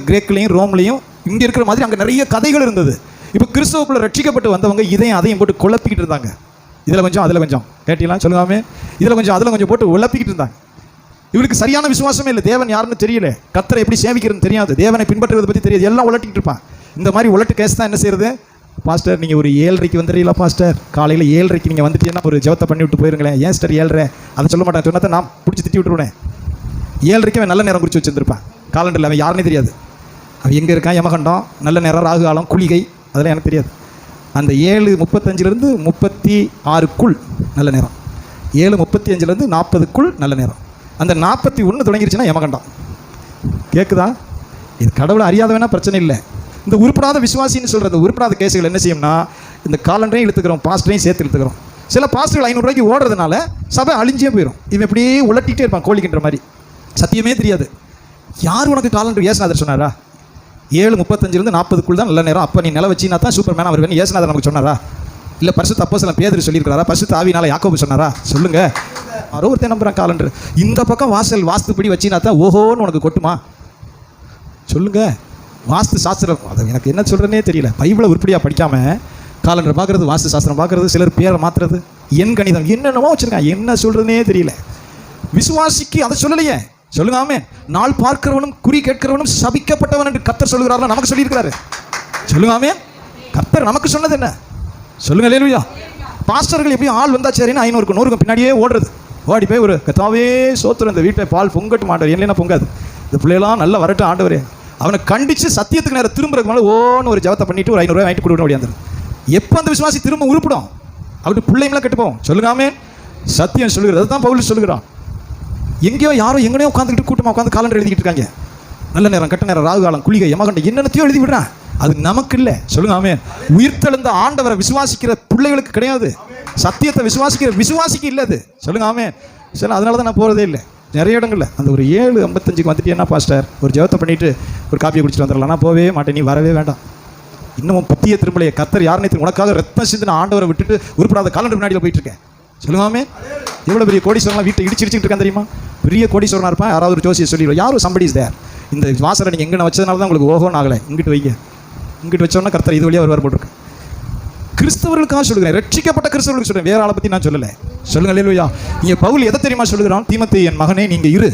கிரேக்லையும் ரோம்லையும் இங்கே இருக்கிற மாதிரி அங்கே நிறைய கதைகள் இருந்தது. இப்போ கிறிஸ்தவக்குள்ள ரட்சிக்கப்பட்டு வந்தவங்க இதையும் அதையும் போட்டு குழப்பிக்கிட்டு இருந்தாங்க. இதில் கொஞ்சம் அதில் கொஞ்சம் கேட்டீங்களா? சொல்லுவாமே, இதில் கொஞ்சம் அதில் கொஞ்சம் போட்டு உழப்பிக்கிட்டு இருந்தாங்க. இவருக்கு சரியான விசுவாசமே இல்லை, தேவன் யாருன்னு தெரியல, கர்த்தரை எப்படி சேவிக்கிறதுன்னு தெரியாது, தேவனை பின்பற்றுவதை பற்றி தெரியாது, எல்லாம் உலட்டிக்கிட்டு இருப்பான். இந்த மாதிரி உலட்டு கேஸ் தான் என்ன செய்யறது? பாஸ்டர் நீங்கள் ஒரு 7:30 வந்துடுறீங்களா பாஸ்டர்? காலையில் 7:30 நீங்கள் வந்துட்டீங்கன்னா ஒரு ஜெபத்தை பண்ணி விட்டு போயிருங்களேன். ஏன் சார் 7:30? அதை சொல்ல மாட்டேன், சொன்னா நான் பிடிச்சி திட்டி விட்டுருவேன். 7:30 நல்ல நேரம் குறித்து வச்சுருந்துருப்பேன். காலண்டரில் அவன் யாருன்னே தெரியாது. அவன் எங்கே இருக்கான், யமகண்டம், நல்ல நேரம், ராகு காலம், குளிகை, அதெல்லாம் எனக்கு தெரியாது. அந்த 7:35 36க்குள் நல்ல நேரம், 7:35 40க்குள் நல்ல நேரம். அந்த 41 தொடங்கிருச்சுன்னா யமகண்டம். கேட்குதா? இது கடவுளை அறியாதவனா பிரச்சனை இல்லை. இந்த உருப்படாத விசுவாசின்னு சொல்கிறது உருப்படாத கேஸுகள் என்ன செய்யும்னா, இந்த காலண்டரையும் இழுத்துக்கிறோம், பாஸ்டரையும் சேர்த்து இழுத்துக்கிறோம். சில பாஸ்டர்கள் 500 ரூபாய்க்கு ஓடுறதுனால சபை அழிஞ்சே போயிடும். இவன் இப்படியே உலட்டிகிட்டே இருப்பான் கோழிக்கின்ற மாதிரி. சத்தியமே தெரியாது. யார் உனக்கு காலண்டர் ஏசுநாதர் சொன்னாரா? 7:35 40க்குள் தான் நல்ல நேரம். அப்போ நீ நில வச்சினா தான் சூப்பர் மேனாக வருவேன்னு ஏசுநாதர் நமக்கு சொன்னாரா? இல்லை பரிசுத்த அப்போஸ்தலன் பேதுரு சொல்லியிருக்கிறாரா? பரிசுத்த ஆவியினால யாக்கோபு சொன்னாரா? சொல்லுங்கள். யாரோ ஒருத்தன் நம்புறான் காலண்டர். இந்த பக்கம் வாசல் வாஸ்துப்படி வச்சினா தான் ஓஹோன்னு உனக்கு கொட்டுமா? சொல்லுங்கள். வாஸ்து சாஸ்திரம் அதை எனக்கு என்ன சொல்கிறேன்னே தெரியல. பைபிளை உருப்படியாக படிக்காமல் காலண்டர் பார்க்குறது, வாஸ்து சாஸ்திரம் பார்க்குறது, சிலர் பேரை மாற்றுறது, எண் கணிதம் என்னென்னமோ வச்சுருக்கான். என்ன சொல்கிறதுனே தெரியல. விசுவாசிக்கு அதை சொல்லலையே. சொல்லுங்காமே, நாள் பார்க்கிறவனும் குறி கேட்கிறவனும் சபிக்கப்பட்டவன் என்று கர்த்தர் சொல்லுகிறார்கள். நமக்கு சொல்லியிருக்கிறாரு. சொல்லுங்காமே, கர்த்தர் நமக்கு சொன்னது என்ன? சொல்லுங்க. அல்லேலூயா. பாஸ்டர்கள் எப்படியும் ஆள் வந்தா சரின்னு 500க்கு 100க்கு பின்னாடியே ஓடுறது. ஓடி போய் ஒரு கத்தாவே சோத்திரம், இந்த வீட்டை பால் பொங்கட்டும் ஆண்டவர், இல்லைன்னா பொங்காது, இந்த பிள்ளையெல்லாம் நல்லா வரட்டும் ஆண்டவரே. அவனை கண்டித்து சத்தியத்துக்கு நேரம் திரும்புறதுக்கு மேலே ஓன்னு ஒரு ஜபத்தை பண்ணிட்டு ஒரு 500 ரூபாய் வாங்கிட்டு கொடுக்க முடியாது. எப்போ அந்த விசுவாசி திரும்ப உருப்பிடும்? அவட்டு பிள்ளைங்களாம் கெட்டு போவோம். சொல்லுங்காமே, சத்தியம் சொல்லுகிறது. அதுதான் பவுல் சொல்லுகிறான். எங்கேயோ யாரோ எங்கேயோ உட்காந்துக்கிட்டு கூட்டமாக உட்காந்து காலண்டர் எழுதிக்கிட்டு இருக்காங்க. நல்ல நேரம், கெட்ட நேரம், ராகு காலம், குளிகை, யமகண்டம், என்னென்னத்தையோ எழுதி விடுறான். அது நமக்கு இல்லை. சொல்லுங்காமே, உயிர்த்தெழுந்த ஆண்டவரை விசுவாசிக்கிற பிள்ளைகளுக்கு கிடையாது. சத்தியத்தை விசுவாசிக்கிற விசுவாசிக்கு இல்லை அது. சொல்லுங்காமே. சரி, அதனால தான் நான் போகிறதே இல்லை நிறைய இடங்களில். அந்த ஒரு 7:55க்கு வந்துட்டு என்ன பாஸ்டர் ஒரு ஜெபத்தை பண்ணிவிட்டு ஒரு காப்பியை குடிச்சிட்டு வந்துடலாம். நான் போவே மாட்டேன், நீ வரவே வேண்டாம். இன்னமும் பத்திய திரும்பலையே கர்த்தர் யாருன்னு தெரியும். உனக்காக ரத்தம் சிந்தின ஆண்டவரை விட்டுட்டு உருப்படாத காலண்டர் முன்னாடியில் போயிட்டு இருக்கேன். சொல்லுவாமே, எவ்வளோ பெரிய கோடீஸ்வரலாம் வீட்டை இடிச்சிட்டு இருக்கான் தெரியுமா? பெரிய கோடீஸ்வரனாக இருப்பான். யாராவது ஒரு ஜோசியை சொல்லிடுவோம், யாரும் சம்படி இஸ் தேர். இந்த வாசலை நீங்கள் எங்கே வச்சதுனால தான் உங்களுக்கு ஓகோன்னு ஆகலை. இங்கிட்டு வைங்க, இங்கிட்டு வச்சோன்னா கர்த்தர் இது வழியாக வருவார் போட்டிருக்கு. கிறிஸ்தவர்களுக்காக சொல்லுகிறேன், ரட்சிக்கப்பட்ட கிறிஸ்தவர்களுக்கு சொல்கிறேன், வேற ஆளை பற்றி நான் சொல்லலை. சொல்லுங்க. அல்லேலூயா. இங்கே பவுல் எதை தெரியுமா சொல்லுகிறான்? தீமோத்தேயு என் மகனே, நீங்கள் இரு.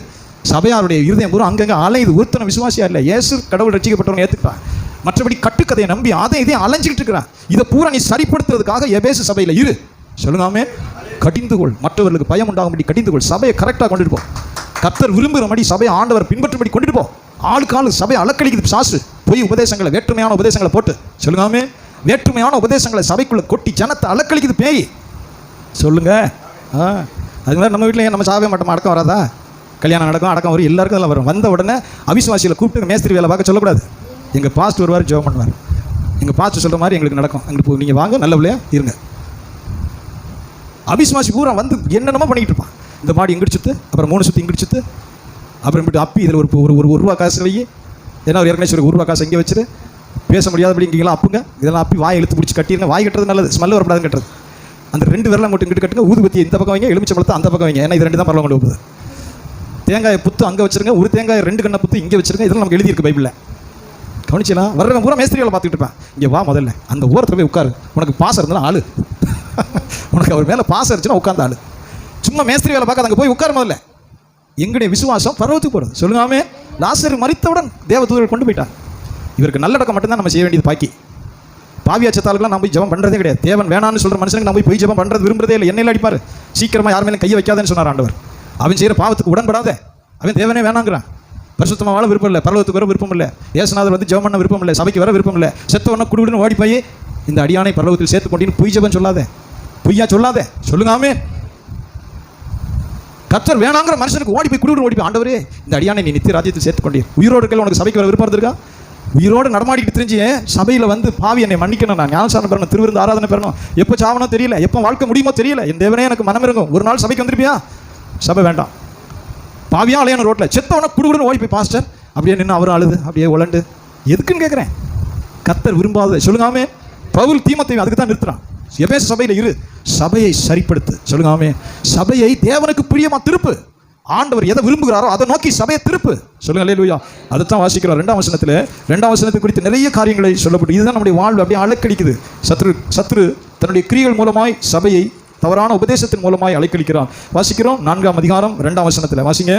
சபையாருடைய இருதயம் பூரா அங்கங்கே அலையுது. ஒருத்தனை விசுவாசியா இல்லை. இயேசு கடவுள் ரட்சிக்கப்பட்டவங்க ஏற்றுக்கிறான். மற்றபடி கட்டுக்கதையை நம்பி அதை இதையும் அலைஞ்சிக்கிட்டு இருக்கிறான். இதை பூரா நீ சரிப்படுத்துறதுக்காக எபேசு சபையில் இரு. சொல்லுங்காமே, கடிந்துகொள். மற்றவர்களுக்கு பயம் உண்டாகும்படி கடிந்துகொள். சபையை கரெக்டாக கொண்டுட்டு போ. கர்த்தர் விரும்புகிறபடி சபையை ஆண்டவர் பின்பற்றும்படி கொண்டுட்டு போ. ஆளுக்கு ஆளு சபையை அலக்கழிக்குது சாசு. பொய் உபதேசங்களை, வேற்றுமையான உபதேசங்களை போட்டு. சொல்லுங்காமே, வேற்றுமையான உபதேசங்களை சபைக்குள்ளே கொட்டி ஜனத்தை அலக்கழிக்குது பேய். சொல்லுங்க. அதுமாதிரி நம்ம வீட்டில் நம்ம சாவே மாட்டோம், அடக்கம் வராதா? கல்யாணம் நடக்கும், அடக்கம் வரும், எல்லாருக்கும் அதெல்லாம் வரும். வந்த உடனே அவிசுவாசியில் கூப்பிட்டு மேஸ்திரி வேலை பார்க்க சொல்லக்கூடாது. எங்கள் பாஸ்ட் வருவார், ஜெபம் பண்ணுவார். எங்கள் பாஸ்ட் சொல்கிற மாதிரி எங்களுக்கு நடக்கும். எங்களுக்கு நீங்கள் வாங்க, நல்ல பிள்ளையா இருங்க. அவிசுவாசி பூரா வந்து என்னென்னமோ பண்ணிக்கிட்டு இருப்பான். இந்த மாடி இங்கிட்டு சுற்று, அப்புறம் 3 சுற்று இங்கிட்டு சுற்று, அப்புறம் இப்படி அப்பி இதில் ஒரு ரூபா காசு வை, ஏன்னா ஒரு ஏற்கனவே ஒரு ரூபா காசு இங்கே வச்சுரு, பேச முடியாதபடி இங்கெல்லாம் அப்புங்க, இதெல்லாம் அப்பி வாய் இழுத்து பிடிச்சி கட்டிடுங்க. வாய் கட்டுறது நல்லது, ஸ்மெல் வரப்படாதுன்னு கட்டுறது. அந்த 2 விரலை மட்டும் இங்கிட்டு கட்டுங்க. ஊதுபத்தி இந்த பக்கம் வைங்க, எலுமிச்சம்பழத்தை அந்த பக்கம் வைங்க. ஏன்னா இது 2 தான் பரவாயில்ல கொண்டு போகுது. தேங்காயை புத்து அங்கே வச்சுருங்க, ஒரு தேங்காய் 2 கண்ணை புத்து இங்கே வச்சுருங்க. இதெல்லாம் நமக்கு எழுதியிருக்கு பைபிளில். கவனிச்சலாம். வர்றவங்க பூரா மேஸ்திரி வேலை பார்த்துக்கிட்டு இருப்பேன். இங்கே வா, முதல்ல அந்த ஓரத்தில் போய் உட்காரு. உனக்கு பாசம் இருந்தாலும் ஆளு, உனக்கு அவர் மேலே பாசம் இருந்துச்சுன்னா உட்காந்து ஆளு. சும்மா மேஸ்திரி வேலை பார்க்க அங்கே போய் உட்கார முதல்ல. எங்களுடைய விசுவாசம் பரவத்துக்கு போகிறது. சொல்லுங்காமே, லாசரு மரித்தவுடன் தேவதூதர்கள் கொண்டு போயிட்டான். இவருக்கு நல்லடக்கம் மட்டும்தான் நம்ம செய்ய வேண்டியது. பாக்கி பாவியாச்சத்தாளுக்குலாம் நம்ம போய் ஜெபம் பண்ணுறதே கிடையாது. தேவன் வேணான்னு சொல்கிற மனுஷனுக்கு நம்ம போய் ஜெபம் பண்ணுறது விரும்புறதே இல்லை. எண்ணெயில் அடிப்பார். சீக்கிரமாக யார் மேலே கையை வைக்காதேன்னு சொன்னார் ஆண்டவர். அவன் செய்கிற பாவத்துக்கு உடன்படாத. அவன் தேவனே வேணாங்கிறான். பரிசுத்தமாக வாழ விருப்பம் இல்லை, பரலோகத்துக்கு வர விருப்பம் இல்லை, இயேசுநாதர் வந்து ஜெபம் பண்ண விருப்பம் இல்லை, சபைக்கு வர விருப்பம் இல்லை, செத்தவன குடுகுடுன்னு ஓடி போய் இந்த அடியானை பரலோகத்தில் சேர்த்து கொண்டின்னு பொய் ஜெபம் சொல்லாதே, பொய்யா சொல்லாதே. சொல்லுங்காமே, கர்த்தர் வேணாங்கிற மனுஷனுக்கு ஓடி போய் குடுகுடுன்னு ஓடி போய், ஆண்டவரே இந்த அடியானை நீ நித்திய ராஜ்யத்தில் சேர்த்து கொண்டீர். உயிரோடு இருக்க உனக்கு சபைக்கு வர விருப்பம் இருக்கா? உயிரோடு நடமாடிக்கிட்டு தெரிஞ்சு சபையில் வந்து பாவி என்னை மன்னிக்கணும், நான் ஞானசாரம் பெறணும், திருவிருந்து ஆராதனை பெறணும், எப்போ சாவனோ தெரியல, எப்போ வாழ்க்கை முடியுமோ தெரியல, என் தேவனே எனக்கு மனம் இருக்கும், ஒரு நாள் சபைக்கு வந்துருப்பியா? சபை வேண்டாம். பாவியா அலையான ரோட்டில் செத்தவன குடுகுடுன்னு ஓடி போய் பாஸ்டர் அப்படியே நின்று அவரும் அழுது அப்படியே உலண்டு எதுக்குன்னு கேட்குறேன். கர்த்தர் விரும்பாதது. சொல்லுங்காமே, பவுல் தீமோத்தேயு அதுக்கு தான் நிறுத்துறான். எபேசு சபையில் இரு, சபையை சரிப்படுத்து. சொல்லுங்காமே, சபையை தேவனுக்கு பிரியமா திருப்பு. ஆண்டவர் எதை விரும்புகிறாரோ அதை நோக்கி சபையை திருப்பு. சொல்லுங்க. அல்லேலூயா. அதைத்தான் வாசிக்கிறோம் 2ஆம் வசனத்தில். 2ஆம் வசனத்தை குறித்து நிறைய காரியங்களை சொல்லப்பட்டு இதுதான் நம்முடைய வாழ்வு அப்படியே அலக்கடிக்குது. சத்ரு தன்னுடைய கிரியைகள் மூலமாய் சபையை தவறான உபதேசத்தின் மூலமாய் அலைக்கழிக்கிறான். வாசிக்கிறோம் 4ஆம் அதிகாரம் 2ஆம் வசனத்தில். வாசிங்க.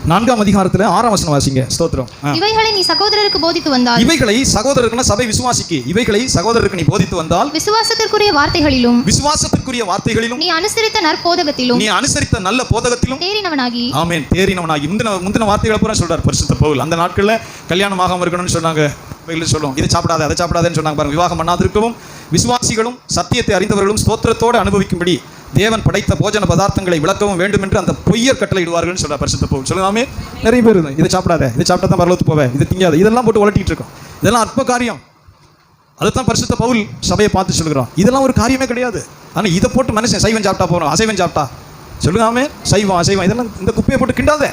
4ஆம் அதிகாரத்துல 6ஆம் வசனம் வாசிங்க. ஸ்தோத்திரம். இவைகளை நீ சகோதரருக்கு போதித்து வந்தால், இவைகளை சகோதரருக்குன்னா சபை விசுவாசிக்கு, இவைகளை சகோதரருக்கு நீ போதித்து வந்தால், விசுவாசத்திற்குரிய வார்த்தைகளிலும் நீ அனுசரித்த நல்ல போதகத்திலும் தேறினவனாகி. ஆமென். தேறினவனாகி. முந்தின வார்த்தைகளை பூரா சொல்றார் பரிசுத்த பவுல். அந்த நாட்கள்ல கல்யாணம் ஆகாம இருக்கணும்னு சொன்னாங்க, சொல்லும் இதை சாப்பிடாத அதை சாப்பிடாதேன்னு சொன்னாங்க பாருங்க. விவாகம் பண்ணாதிருக்கவும் விசுவாசிகளும் சத்தியத்தை அறிந்தவர்களும் ஸ்தோத்திரத்தோடு அனுபவிக்கும்படி தேவன் படைத்த போஜன பதார்த்தங்களை விளக்கவும் வேண்டும் என்று அந்த பொய்யர் கட்டளை இடுவார்கள் சொல்றார் பரிசுத்த பவுல். சொல்லலாமே, நிறைய பேர் இதை சாப்பிடாத, இதை சாப்பிட்டா தான் பரலோகத்துக்கு போவேன், இதை திங்காத, இதெல்லாம் போட்டு உலட்டிட்டு இருக்கோம். இதெல்லாம் அற்ப காரியம். அதுதான் பரிசுத்த பவுல் சபையை பார்த்து சொல்லுகிறான். இதெல்லாம் ஒரு காரியமே கிடையாது. ஆனால் இதை போட்டு மனுஷன் சைவன் சாப்பிட்டா போறோம், அசைவன் சாப்பிட்டா சொல்லுங்காமே, சைவம் அசைவம் இதெல்லாம் இந்த குப்பையை போட்டு கிண்டாத.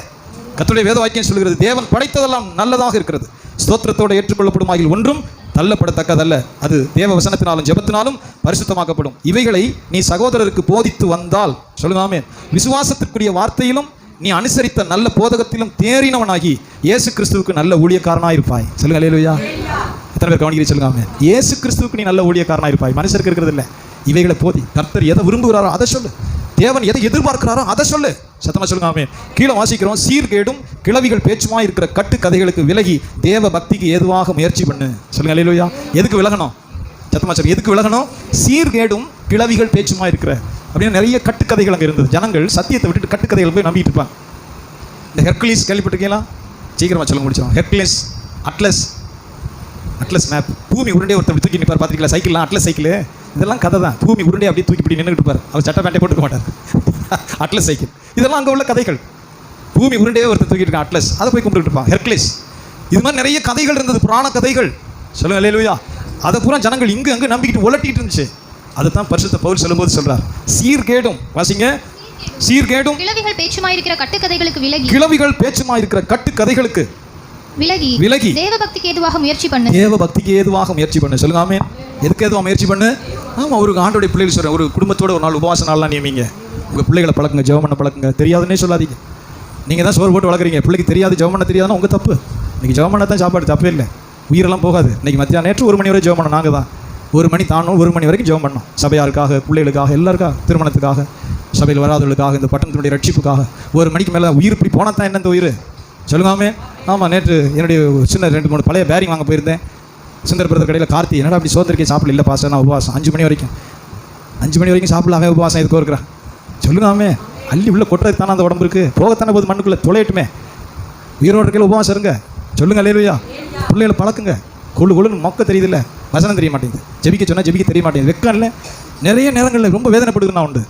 கர்த்தருடைய வேத வாக்கியம் சொல்கிறது, தேவன் படைத்ததெல்லாம் நல்லதாக இருக்கிறது, ஸ்தோத்திரத்தோடு ஏற்றுக்கொள்ளப்படும் ஆகில் ஒன்றும் தள்ளப்படத்தக்கதல்ல, அது தேவ வசனத்தினாலும் ஜெபத்தினாலும் பரிசுத்தமாக்கப்படும். இவைகளை நீ சகோதரருக்கு போதித்து வந்தால், சொல்லுங்காமே, விசுவாசத்திற்குரிய வார்த்தையிலும் நீ அனுசரித்த நல்ல போதகத்திலும் தேறினவனாகி இயேசு கிறிஸ்துவுக்கு நல்ல ஊழியக்காரனாக இருப்பாய். சொல்லுங்க அல்லேலூயா. எத்தனை பேர் கவனிக்கிறீங்க? சொல்லுங்க. இயேசு கிறிஸ்துவுக்கு நீ நல்ல ஊழியக்காரனாக இருப்பாய். மனுஷருக்கு இருக்கிறது இல்லை. இவைகளை போதி. கர்த்தர் எதை விரும்புகிறாரோ அதை சொல்லு, தேவன் எதை எதிர்பார்க்கிறாரோ அதை சொல்லு. சத்தமா சொல்லுங்க ஆமென். கீழே வாசிக்கிறோம், சீர்கேடும் கிளவிகள் பேச்சுமா இருக்கிற கட்டு கதைகளுக்கு விலகி தேவ பக்திக்கு ஏதுவாக முயற்சி பண்ணு. சொல்லுங்க அல்லேலூயா. எதுக்கு விலகணும்? சத்தமா சொல்லுங்க. எதுக்கு விலகணும்? சீர்கேடும் கிளவிகள் பேச்சுமா இருக்கிற அப்படின்னு நிறைய கட்டுக்கதைகள் அங்கே இருந்தது. ஜனங்கள் சத்தியத்தை விட்டுட்டு கட்டுக்கதைகள் போய் நம்பிட்டு இருப்பாங்க. இந்த ஹெர்குலிஸ் கேள்விப்பட்டிருக்கீங்களா? சீக்கிரமா சொல்ல முடிச்சிடும். ஹெர்குலிஸ், அட்லஸ் மேப், பூமி உருண்டே ஒருத்தர் தூக்கி நிற்பார். பார்த்துருக்கீங்களா? சைக்கிள்லாம் அட்லஸ் சைக்கிள், இதெல்லாம் கதை தான். பூமி உருண்டே அப்படியே தூக்கி இப்படி நின்றுட்டு இருப்பார். அவர் சட்டை பேண்டே போட்டுக்க மாட்டார். அட்லஸ் சைக்கிள், இதெல்லாம் அங்கே உள்ள கதைகள். பூமி உருண்டே ஒருத்தர் தூக்கிட்டு இருக்கான் அட்லஸ், அதை போய் கும்பிட்டு இருப்பான் ஹெர்குலிஸ். இது மாதிரி நிறைய கதைகள் இருந்தது, புராண கதைகள். சொல்லுங்க அல்லேலூயா. அதை பூரா ஜனங்கள் இங்கு அங்கே நம்பிக்கிட்டு உலட்டிட்டு இருந்துச்சு. அதை தான் பரிசுத்த பவுல் சொல்லும்போது சொல்றார், சீர்கேடும், வாசிங்க, சீர்கேடும் கிளவிகள் பேச்சுமா இருக்கிற கட்டுக்கதைகளுக்கு விலகி, கிளவிகள் பேச்சுமா இருக்கிற கட்டுக்கதைகளுக்கு விலகி தேவ பக்திக்கு ஏதுவாக முயற்சி பண்ணு. தேவ பக்திக்கு ஏதுவாக முயற்சி பண்ணு. சொல்லுங்க ஆமென். எதுக்கு ஏதுவாக முயற்சி பண்ணு? ஆமாம், ஒரு ஆண்டோடைய பிள்ளைகள் சொல்கிறேன், ஒரு குடும்பத்தோட ஒரு நாள் உபவாச நாள்லாம் நியமிங்க. உங்கள் பிள்ளைகளை பழக்குங்க, ஜெபம் பண்ண பழக்குங்க. தெரியாதுன்னே சொல்லாதீங்க. நீங்கள் தான் சோறு போட்டு வளர்க்குறீங்க, பிள்ளைக்கு தெரியாது ஜெபம் பண்ண தெரியாதுன்னா உங்கள் தப்பு. இன்றைக்கி ஜெபம் பண்ண தான் சாப்பாடு, தப்பே இல்லை, உயிரெல்லாம் போகாது. இன்றைக்கி மத்தியானம் நேற்று 1 மணி வரை ஜெபம் பண்ணோம். நாங்கள் தான் 1 மணி தாண்டும் 1 மணி வரைக்கும் ஜெபம் பண்ணோம். சபையாருக்காக, பிள்ளைகளுக்காக, எல்லாருக்காக, திருமணத்துக்காக, சபையில் வராதவர்களுக்காக, இந்த பட்டணத்தினுடைய ரட்சிப்புக்காக. 1 மணிக்கு மேலே உயிர் இப்படி போனால் தான் என்ன இந்த உயிர்? சொல்லுங்காமே. ஆமாம், நேற்று என்னுடைய சின்ன 2-3 பழைய பேரிங் வாங்க போயிருந்தேன். சுந்தர் பிரதர் கடையில் கார்த்தி, என்னடா அப்படி சோதரிக்கை சாப்பிடல. இல்லை பாச, நான் உபவாசம் 5 மணி வரைக்கும் சாப்பிடலாமே, உபவாசம் எதுக்கு இருக்கிறேன்? சொல்லுங்காமே. அள்ளி உள்ள கொட்டுறதுக்கு தானே அந்த உடம்பு இருக்குது, போகத்தானே போது மண்ணுக்குள்ளே தொலையட்டுமே. உயிரோடு இருக்கையில் உபவாசம் இருங்க. சொல்லுங்க அல்லேலூயா. பிள்ளைகளை பழக்குங்க. கொள்ளுன்னு மொக்க தெரியுதில்ல, வசனம் தெரிய மாட்டேங்குது, ஜெபிக்க சொன்னால் ஜெபிக்க தெரிய மாட்டேங்குது, வெக்கம் இல்லை. நிறைய நேரங்களில் ரொம்ப வேதனைப்படுதுன்னா உண்டு.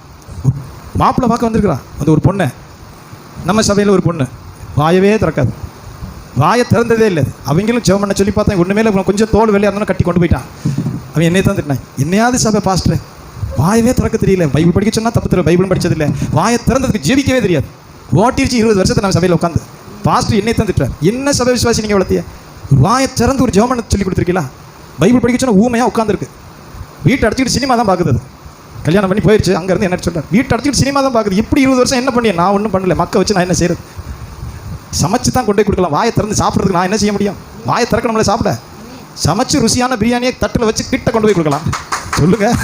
மாப்பிள்ளை பார்க்க வந்திருக்கிறான், அந்த ஒரு பொண்ணை, நம்ம சபையில் ஒரு பொண்ணு வாயவே திறக்காது, வாயை திறந்ததே இல்லை. அவங்களும் ஜெபம் பண்ண சொல்லி பார்த்தேன், ஒன்றுமே இல்லை, கொஞ்சம் தோல் வெளியாக இருந்தாலும் கட்டி கொண்டு போயிட்டான். அவன் என்னையே தான் திட்டினான், என்னையாவது சபை பாஸ்டர் வாயவே திறக்க தெரியல, பைபிள் படிக்க சொன்னால் தப்பு தெரியல, பைபிளும் படித்ததில்லை, வாயை திறந்ததுக்கு ஜெபிக்கவே தெரியாது. ஓட்டிருச்சு 20 வருஷத்தை நம்ம சபையில் உட்காந்து. பாஸ்டர் என்னை தான் திட்டுறார், என்ன சபை விசுவாசி நீங்கள் வளர்த்திய, வாயை திறந்து ஒரு ஜெபம் பண்ண சொல்லி கொடுத்துருக்கீங்களா? பைபிள் படிக்க சொன்னால் ஊமையாக உட்காந்துருக்கு, வீட்டை அடிச்சுக்கிட்டு சினிமா தான் பார்க்குது. கல்யாணம் பண்ணி போயிடுச்சு, அங்கேருந்து என்ன சொல்கிறார், வீட்டை அடிச்சுக்கிட்டு சினிமா தான் பார்க்குது. இப்படி 20 வருஷம் என்ன பண்ணி? நான் ஒன்றும் பண்ணல, மக்கள் வச்சு நான் என்ன செய்கிறது? சமைச்சு தான் கொண்டு போய் கொடுக்கலாம். வாயை திறந்து சாப்பிட்றதுக்கு நான் என்ன செய்ய முடியும்? வாயை திறக்கணும்ல சாப்பிட. சமைச்சு ருசியான பிரியாணியை தட்டில் வச்சு கிட்ட கொண்டு போய் கொடுக்கலாம். சொல்லுங்கள்,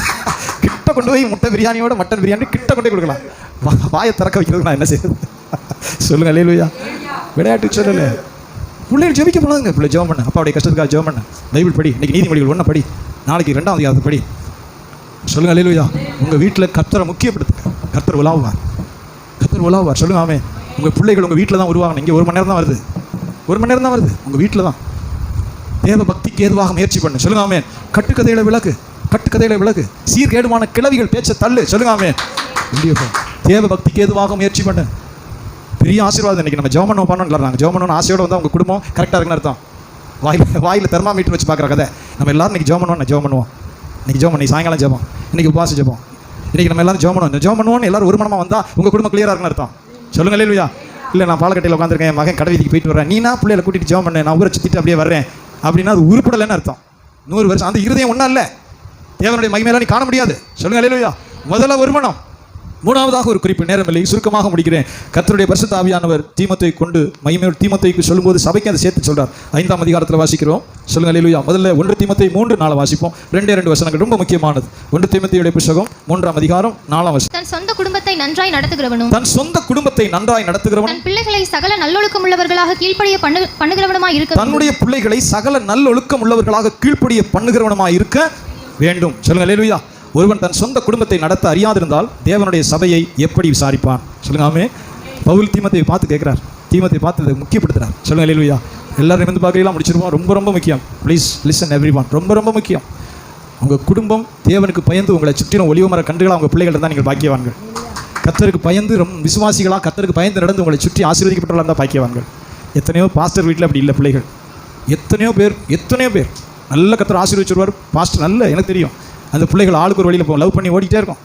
கிட்ட கொண்டு போய் முட்டை பிரியாணியோட மட்டன் பிரியாணி கிட்ட கொண்டு போய் கொடுக்கலாம். வாயை திறக்க வைக்கிறதுக்கு நான் என்ன செய்யறது? சொல்லுங்க அல்லேலூயா. விளையாட்டு சொல்லலை, பிள்ளைகள் ஜெபிக்க போனாதுங்க. பிள்ளை ஜெபம் பண்ண, அப்பாவுடைய கஷ்டத்துக்காக ஜெபம் பண்ண, பைபிள் படி, இன்னைக்கு நீதிமொழிகள் 1 படி, நாளைக்கு 2ஆம் அதிகாரத்தை படி. சொல்லுங்க அல்லேலூயா. உங்கள் வீட்டில் கர்த்தரை முக்கியப்படுத்துங்க. கர்த்தர் உலாவுவார். சொல்லுங்க ஆமே. உங்கள் பிள்ளைகள் உங்கள் வீட்டில் தான் உருவாகணும். இங்கே 1 மணி நேரம் தான் வருது, 1 மணி நேரம் தான் வருது. உங்கள் வீட்டில் தான் தேவ பக்திக்கு ஏதுவாக முயற்சி பண்ணு. சொல்லுங்க ஆமே. கட்டுக்கதைகளை விளக்கு, சீர்கேடுமான கிளவிகள் பேச்ச தள்ளு. சொல்லுங்க ஆமே. தேவ பக்திக்கு ஏதுவாக முயற்சி பண்ணு. பெரிய ஆசீர்வாதம். இன்றைக்கி நம்ம ஜெபம் பண்ணணும். நாங்கள் ஜெபம் பண்ணணும் ஆசையோடு வந்தால் உங்கள் குடும்பம் கரெக்டாக இருக்குன்னு அர்த்தம். வாயில் தெர்மாமீட்டர் வச்சு பார்க்குற கதை. நம்ம எல்லோரும் இன்றைக்கி ஜெபம் பண்ணுவோம். ஜெபம் பண்ணுவோம். இன்றைக்கி ஜெபம் பண்ணி சாயங்காலம் ஜெபம், இன்றைக்கி உபவாச ஜெபம். இன்றைக்கி நம்ம எல்லோரும் ஜெபம் பண்ணுவோம். எல்லோரும் ஒரு மனமாக வந்தால் உங்கள் குடும்பம் கிளியராக இருக்குன்னு அர்த்தம். சொல்லுங்க அல்லேலூயா. இல்லை, நான் பாலக்கட்டையில் உட்காந்துருக்கேன், என் மகன் கடை வீதிக்கு போயிட்டு வரேன், நீனா பிள்ளைகளை கூட்டிகிட்டு ஜெபம் பண்ணேன், நான் ஊரை சுற்றிட்டு அப்படியே வரேன் அப்படின்னா அது உருப்படலைன்னு அர்த்தம். 100 வருஷம் அந்த இருதயம் ஒன்றும் இல்லை. தேவனுடைய மகிமையெல்லாம் நீ காண முடியாது. சொல்லுங்க அல்லேலூயா. முதல்ல ஒரு மனம், மூணாவதாக ஒரு குறிப்பு, நேரமில்லை, சுருக்கமாக முடிக்கிறேன். கர்த்தருடைய பரிசுத்த ஆவியானவர் தீமோத்தேயுவை கொண்டு மகிமையோடு தீமோத்தேயுக்கு சொல்லும்போது சபைக்கு அதை சேர்த்து சொல்றார். 5ஆம் அதிகாரத்தில் வாசிக்கிறோம். சொல்லுங்க அல்லேலூயா. முதல்ல 1 தீமோத்தேயு 3:4 வாசிப்போம். 2 வசனங்கள் ரொம்ப முக்கியமானது. 1 தீமோத்தேயுடைய புத்தகம் 3ஆம் அதிகாரம் 4ஆம் வசனம். தன் சொந்த குடும்பத்தை நன்றாய் நடத்துகிறவனும் தன் பிள்ளைகளை சகல நல்லொழுக்கம் உள்ளவர்களாக கீழ்ப்படிய பண்ணுகிறவனுமாய் இருக்க தன்னுடைய பிள்ளைகளை சகல நல்லொழுக்கம் உள்ளவர்களாக கீழ்ப்படிய பண்ணுகிறவனுமாய் இருக்க வேண்டும். சொல்லுங்க அல்லேலூயா. ஒருவன் தன் சொந்த குடும்பத்தை நடத்த அறியாதிருந்தால் தேவனுடைய சபையை எப்படி விசாரிப்பான்? சொல்லுங்க ஆமே. பவுல் தீமோத்தேயுவை பார்த்து கேட்கிறார், தீமோத்தேயுவை பார்த்து அதை முக்கியப்படுத்துறார். சொல்லுங்க அல்லேலூயா. எல்லாரும் வந்து பார்க்கலாம் முடிச்சிருப்போம். ரொம்ப முக்கியம். Please listen everyone. ரொம்ப முக்கியம். உங்கள் குடும்பம் தேவனுக்கு பயந்து உங்களை சுற்றின ஒளிவமர கன்றுகளாக உங்கள் பிள்ளைகள் இருந்தால் நீங்கள் பாக்கியவான்கள். கர்த்தருக்கு பயந்து விசுவாசிகளாக கர்த்தருக்கு பயந்து நடந்து உங்களை சுற்றி ஆசீர்வதிக்கப்பட்டவர்களாக இருந்தால் பாக்கியவான்கள். எத்தனையோ பாஸ்டர் வீட்டில் அப்படி இல்லை பிள்ளைகள். எத்தனையோ பேர் நல்ல கர்த்தர் ஆசீர்வதிச்சிருவார். பாஸ்டர் நல்ல எனக்கு தெரியும். அந்த பிள்ளைகள் ஆளுக்கு ஒரு வழியில் போகும், லவ் பண்ணி ஓடிட்டே இருக்கும்.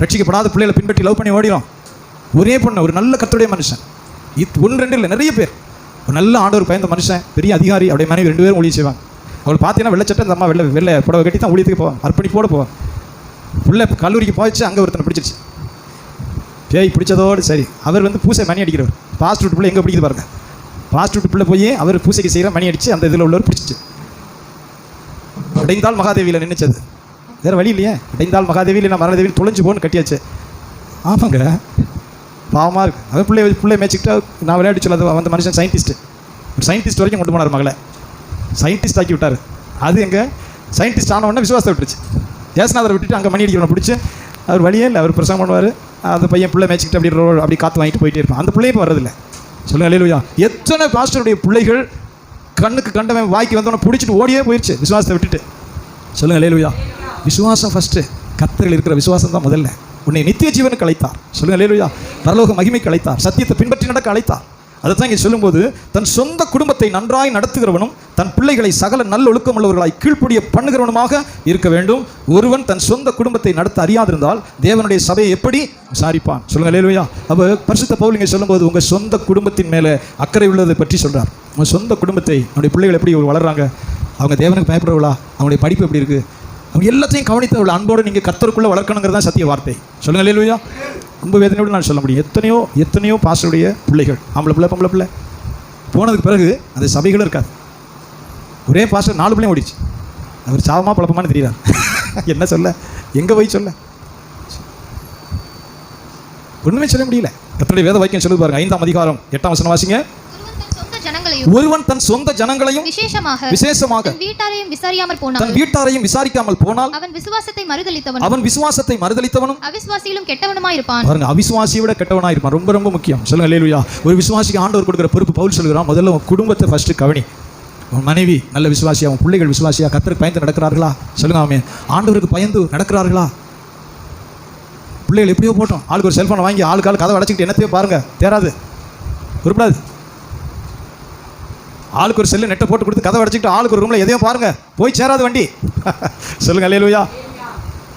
ரட்சிக்கப்படாத பிள்ளைகளை பின்பற்றி லவ் பண்ணி ஓடிடும். ஒரே பொண்ணு, ஒரு நல்ல கர்த்தருடைய மனுஷன். 1-2 இல்லை, நிறைய பேர். ஒரு நல்ல ஆண்டவர் பயந்த மனுஷன், பெரிய அதிகாரி, அப்படியே மனைவி 2 பேரும் ஊழியம் செய்வாங்க. அவள் பார்த்தீங்கன்னா வெள்ளச்சட்டை, அந்த அம்மா வெள்ளை புடவை கட்டி தான் ஊழியத்துக்கு போவாங்க, அர்ப்பணிப்போடு போவாங்க. பிள்ளை கல்லூரிக்கு போயிடுச்சு, அங்கே ஒருத்தனை பிடிச்சிருச்சு. பேய் பிடிச்சதோடு சரி. அவர் வந்து பூசை மணி அடிக்கிறவர். பாஸ்ட் வீட்டு பிள்ளை எங்கே பிடிக்குது பாருங்க. பாஸ்ட் வீட்டு பிள்ளை போய் அவர் பூசைக்கு செய்கிற மணி அடித்து அந்த இதில் உள்ளவர் பிடிச்சிச்சு. இடைந்தால் மகாதேவியில் நினைச்சது, வேறு வழி இல்லையே. இடைந்தால் மகாதேவியில் நான் மரணதேவியில் தொலைஞ்சு போன்னு கட்டியாச்சு. ஆமாங்க, பாவமாக இருக்குது. அவன் பிள்ளை மேய்ச்சிக்கிட்டா நான் விளையாடி சொல்லாது. அந்த மனுஷன் சயின்டிஸ்ட் வரைக்கும் கொண்டு போனார் மகளை. சயின்டிஸ்ட் ஆக்கி விட்டார். அது எங்கே சயின்டிஸ்ட் ஆனவொடனே விசுவாசத்தை விட்டுருச்சு. ஏசுநாதரை விட்டுட்டு அங்கே மணி அடிக்கிறவனை பிடிச்சி அவர் வழியே இல்லை. அவர் பிரசங்கம் பண்ணுவார். அந்த பையன் பிள்ளை மேய்ச்சிக்கிட்டு அப்படி காற்று வாங்கிட்டு போயிட்டே இருப்பான். அந்த பிள்ளையும் இப்போ வரதில்லை. சொல்லுங்க அல்லேலூயா. எத்தனை பாஸ்டருடைய பிள்ளைகள் கண்ணுக்கு கண்டவன் வாய்க்கு வந்தவனை பிடிச்சிட்டு ஓடியே போயிடுச்சு விசுவாசத்தை விட்டுட்டு. சொல்லுங்க அல்லேலூயா. விசுவாசம் ஃபஸ்ட்டு. கர்த்தரில் இருக்கிற விசுவாசம் தான் முதல்ல. உன்னை நித்திய ஜீவனுக்கு அழைத்தார். சொல்லுங்க அல்லேலூயா. பரலோக மகிமைக்கு அழைத்தார். சத்தியத்தை பின்பற்றி நடக்க அழைத்தார். அதை தான் இங்கே சொல்லும்போது, தன் சொந்த குடும்பத்தை நன்றாய் நடத்துகிறவனும் தன் பிள்ளைகளை சகல நல்லொழுக்கம் உள்ளவர்களாய் கீழ்ப்படிய பண்ணுகிறவனுமாக இருக்க வேண்டும். ஒருவன் தன் சொந்த குடும்பத்தை நடத்த அறியாதிருந்தால் தேவனுடைய சபையை எப்படி விசாரிப்பான்? சொல்லுங்க அல்லேலூயா. அப்போ பரிசுத்த பவுல் இங்கே சொல்லும்போது உங்கள் சொந்த குடும்பத்தின் மேலே அக்கறை உள்ளதை பற்றி சொல்கிறார். உங்கள் சொந்த குடும்பத்தை, அவனுடைய பிள்ளைகள் எப்படி வளர்கிறாங்க, அவங்க தேவனுக்கு பயப்படுறவளா, அவனுடைய படிப்பு எப்படி இருக்குது, அவங்க எல்லாத்தையும் கவனித்தவர்கள் அன்போடு நீங்கள் கர்த்தருக்குள்ளே வளர்க்கணுங்கிறது தான் சத்திய வார்த்தை. சொல்லுங்க அல்லேலூயா. ரொம்ப வேதனையோடு நான் சொல்ல முடியும். எத்தனையோ பாஸ்டருடைய பிள்ளைகள், ஆம்பளை பிள்ளை பொம்பளை பிள்ளை போனதுக்கு பிறகு அந்த சபைகளும் இருக்காது. ஒரே பாஸ்டர் 4 பிள்ளையும் ஓடிச்சு. அவர் சாவமா பழப்பமானு தெரியுறார். என்ன சொல்ல, எங்கே போய் சொல்ல, ஒன்றுமே சொல்ல முடியல. கர்த்தருடைய வேத வாக்கியம் சொல்லுது பாருங்க. 5ஆம் அதிகாரம் 8ஆம் வசனம் வாசிங்க. ஒருவன் தன் சொந்த ஜனங்களையும் விசேஷமாக தன் வீட்டாரையும் விசாரிக்காமல் போனால் அவன் விசுவாசத்தை மறுதலித்தவனும் அவிசுவாசியிலும் கெட்டவனுமாய் இருப்பான். பாருங்க, அவிசுவாசியை விட கெட்டவனாய் இருப்பான். ரொம்ப முக்கியம். சொல்லுங்க அல்லேலூயா. ஒரு விசுவாசிக்கு ஆண்டவர் கொடுக்கிற பொறுப்பு. பவுல் சொல்கிறான், முதல்ல உன் குடும்பத்தை ஃபர்ஸ்ட் கவனி. உன் மனைவி நல்ல விசுவாசியா, உன் பிள்ளைகள் விசுவாசியா, கர்த்தருக்கு பயந்து நடக்கிறார்களா? சொல்லுங்க ஆமே. ஆண்டவருக்கு பயந்து நடக்கிறார்களா? பிள்ளைகள் எப்படியோ போட்டோம், ஆளுக்கு ஒரு செல்ஃபோனை வாங்கி ஆளுக்கு கதை அடைச்சிக்கிட்டு என்னத்தையோ பாருங்க, தேராது, உருப்படாது. ஆளுக்கு ஒரு செல்லு நெட்டை போட்டு கொடுத்து கதை அடைச்சிக்கிட்டு ஆளுக்கு ஒரு ரூமில் எதையும் பாருங்க, போய் சேராது வண்டி. சொல்லுங்க அல்லேலூயா.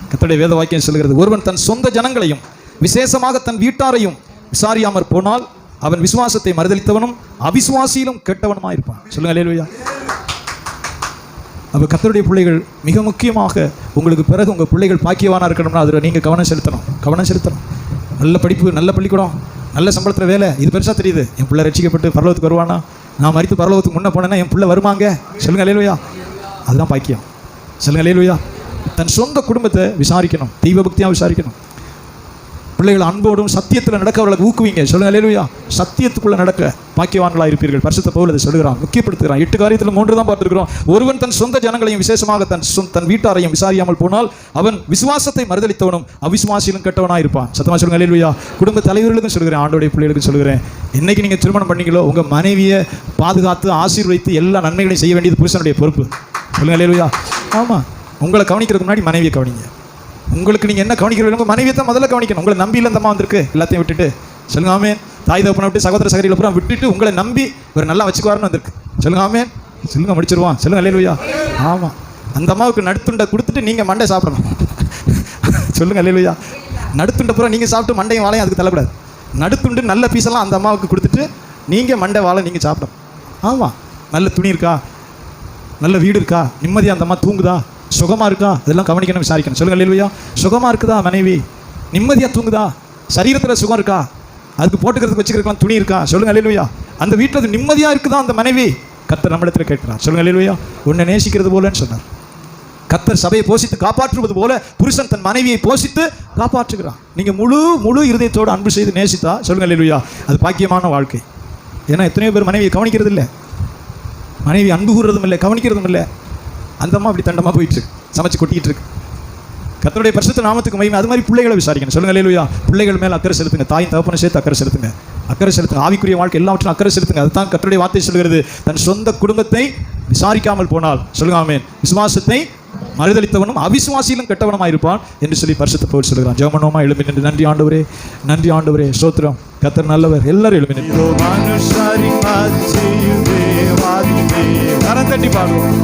கர்த்தருடைய வேத வாக்கியம் சொல்லுகிறது, ஒருவன் தன் சொந்த ஜனங்களையும் விசேஷமாக தன் வீட்டாரையும் விசாரியாமற் போனால் அவன் விசுவாசத்தை மறுதலித்தவனும் அவிசுவாசியிலும் கெட்டவனுமா இருப்பான். சொல்லுங்க அல்லேலூயா. அப்போ கர்த்தருடைய பிள்ளைகள் மிக முக்கியமாக உங்களுக்கு பிறகு உங்கள் பிள்ளைகள் பாக்கியவானா இருக்கணும்னா அதில் நீங்கள் கவனம் செலுத்தணும். நல்ல படிப்பு, நல்ல பள்ளிக்கூடம், நல்ல சம்பளத்தில் வேலை, இது பெருசாக தெரியுது. என் பிள்ளை ரட்சிக்கப்பட்டு பரலோகத்துக்கு வருவானா, நான் மரித்து பரலோகத்துக்கு முன்னே போனேன்னா என் பிள்ளை வருவாங்க. சொல்லுங்க அல்லேலூயா. அதுதான் பாக்கியம். சொல்லுங்க அல்லேலூயா. தன் சொந்த குடும்பத்தை விசாரிக்கணும், தெய்வ பக்தியாக விசாரிக்கணும். பிள்ளைகள் அன்போடும் சத்தியத்தில் நடக்க அவர்களுக்கு ஊக்குவிங்க. சொல்லுங்க அல்லேலூயா. சத்தியத்துக்குள்ளே நடக்க பாக்கியவான்களாக இருப்பீர்கள். பரிசுத்த பவுல் அதை சொல்கிறான், முக்கியப்படுத்துகிறான். 8 காரியத்தில் 3 தான் பார்த்துருக்கிறோம். ஒருவன் தன் சொந்த ஜனங்களையும் விசேஷமாக தன் வீட்டாரையும் விசாரியாமல் போனால் அவன் விசுவாசத்தை மறுதலித்தவனும் அவிசுவாசியிலும் கெட்டவனாக இருப்பான். சத்தமாக சொல்லுங்க அல்லேலூயா. குடும்ப தலைவர்களுக்கும் சொல்கிறேன், ஆண்டோடைய பிள்ளைகளுக்கும் சொல்கிறேன், என்னைக்கு நீங்கள் திருமணம் பண்ணீங்களோ உங்கள் மனைவியை பாதுகாத்து ஆசீர்வதித்து எல்லா நன்மைகளையும் செய்ய வேண்டியது புருஷனுடைய பொறுப்பு. சொல்லுங்க அல்லேலூயா. ஆமாம், உங்களை கவனிக்கிறதுக்கு முன்னாடி மனைவியை கவனிங்க. உங்களுக்கு நீங்கள் என்ன கவனிக்கிறீங்க, உங்கள் மனைவியை தான் முதல்ல கவனிக்கணும். உங்களை நம்பி இல்லந்தம்மா வந்திருக்கு, எல்லாத்தையும் விட்டுட்டு. சொல்லுங்க ஆமென். தாய் தகப்பனை விட்டு சகோதர சகோதரிகளை பூரா விட்டுட்டு உங்களை நம்பி ஒரு நல்லா வச்சுக்குவாருன்னு வந்திருக்கு. சொல்லுங்க ஆமென். சொல்லுங்க, முடிச்சிருவான். சொல்லுங்க அல்லேலூயா. ஆமாம், அந்த அம்மாவுக்கு நடுத்துண்டை கொடுத்துட்டு நீங்கள் மண்டை சாப்பிடணும். சொல்லுங்க அல்லேலூயா. நடுத்துண்டை பூரா நீங்கள் சாப்பிட்டு மண்டையும் வாழையும் அதுக்கு தள்ளக்கூடாது. நடுத்துண்டு நல்ல பீஸெல்லாம் அந்த அம்மாவுக்கு கொடுத்துட்டு நீங்கள் மண்டை வாழை நீங்கள் சாப்பிடணும். ஆமாம், நல்ல துணி இருக்கா, நல்ல வீடு இருக்கா, நிம்மதியாக அந்த அம்மா தூங்குதா, சுகமாக இருக்கா, இதெல்லாம் கவனிக்கணும், விசாரிக்கணும். சொல்லுங்க அல்லேலூயா. சுகமாக இருக்குதா மனைவி, நிம்மதியாக தூங்குதா? சரீரத்தில் சுகம் இருக்கா? அதுக்கு போட்டுக்கிறதுக்கு வச்சுக்கிறதுலாம் துணி இருக்கா? சொல்லுங்க அல்லேலூயா. அந்த வீட்டில் அது நிம்மதியாக இருக்குதா அந்த மனைவி? கர்த்தர் நம்மிடத்தில் கேட்கிறார். சொல்லுங்க அல்லேலூயா. உன்னை நேசிக்கிறது போலன்னு சொன்னார். கர்த்தர் சபையை போஷித்து காப்பாற்றுவது போல புருஷன் தன் மனைவியை போஷித்து காப்பாற்றுகிறான். நீங்கள் முழு இருதயத்தோடு அன்பு செய்து நேசித்தா சொல்லுங்க அல்லேலூயா, அது பாக்கியமான வாழ்க்கை. ஏன்னா எத்தனையோ பேர் மனைவியை கவனிக்கிறது இல்லை, மனைவி அன்பு கூறுறதும் இல்லை, கவனிக்கிறதும் இல்லை. அந்த அம்மா அப்படி தண்டமாக போயிட்டு சமைச்சு கொட்டிக்கிட்டு இருக்கு. கர்த்தருடைய பரிசுத்த நாமத்துக்கு மகிமை. அது மாதிரி பிள்ளைகளை விசாரிக்கணும். சொல்லுங்க அல்லேலூயா. பிள்ளைகள் மேலே அக்கறை செலுத்துங்க. தாயின் தகப்பனை சேர்த்து அக்கறை செலுத்துங்க. அக்கறை செலுத்துங்க. ஆவிக்குரிய வாழ்க்கை எல்லாவற்றும் அக்கறை செலுத்துங்க. அதுதான் கர்த்தருடைய வார்த்தை சொல்கிறது. தன் சொந்த குடும்பத்தை விசாரிக்காமல் போனால் சொல்லுங்க ஆமென், விசுவாசத்தை மறுதளித்தவனும் அவிசுவாசியிலும் கெட்டவனுமாய் இருப்பான் என்று சொல்லி பரிசுத்த பவுல் சொல்கிறான். ஜெபம் பண்ணுவோமா? எழும்பி நின்று நன்றி ஆண்டவரே, நன்றி ஆண்டவரே, ஸ்தோத்திரம். கர்த்தர் நல்லவர். எல்லாரும் எழும்பி நின்று கரம் தட்டி பாடுவோம்.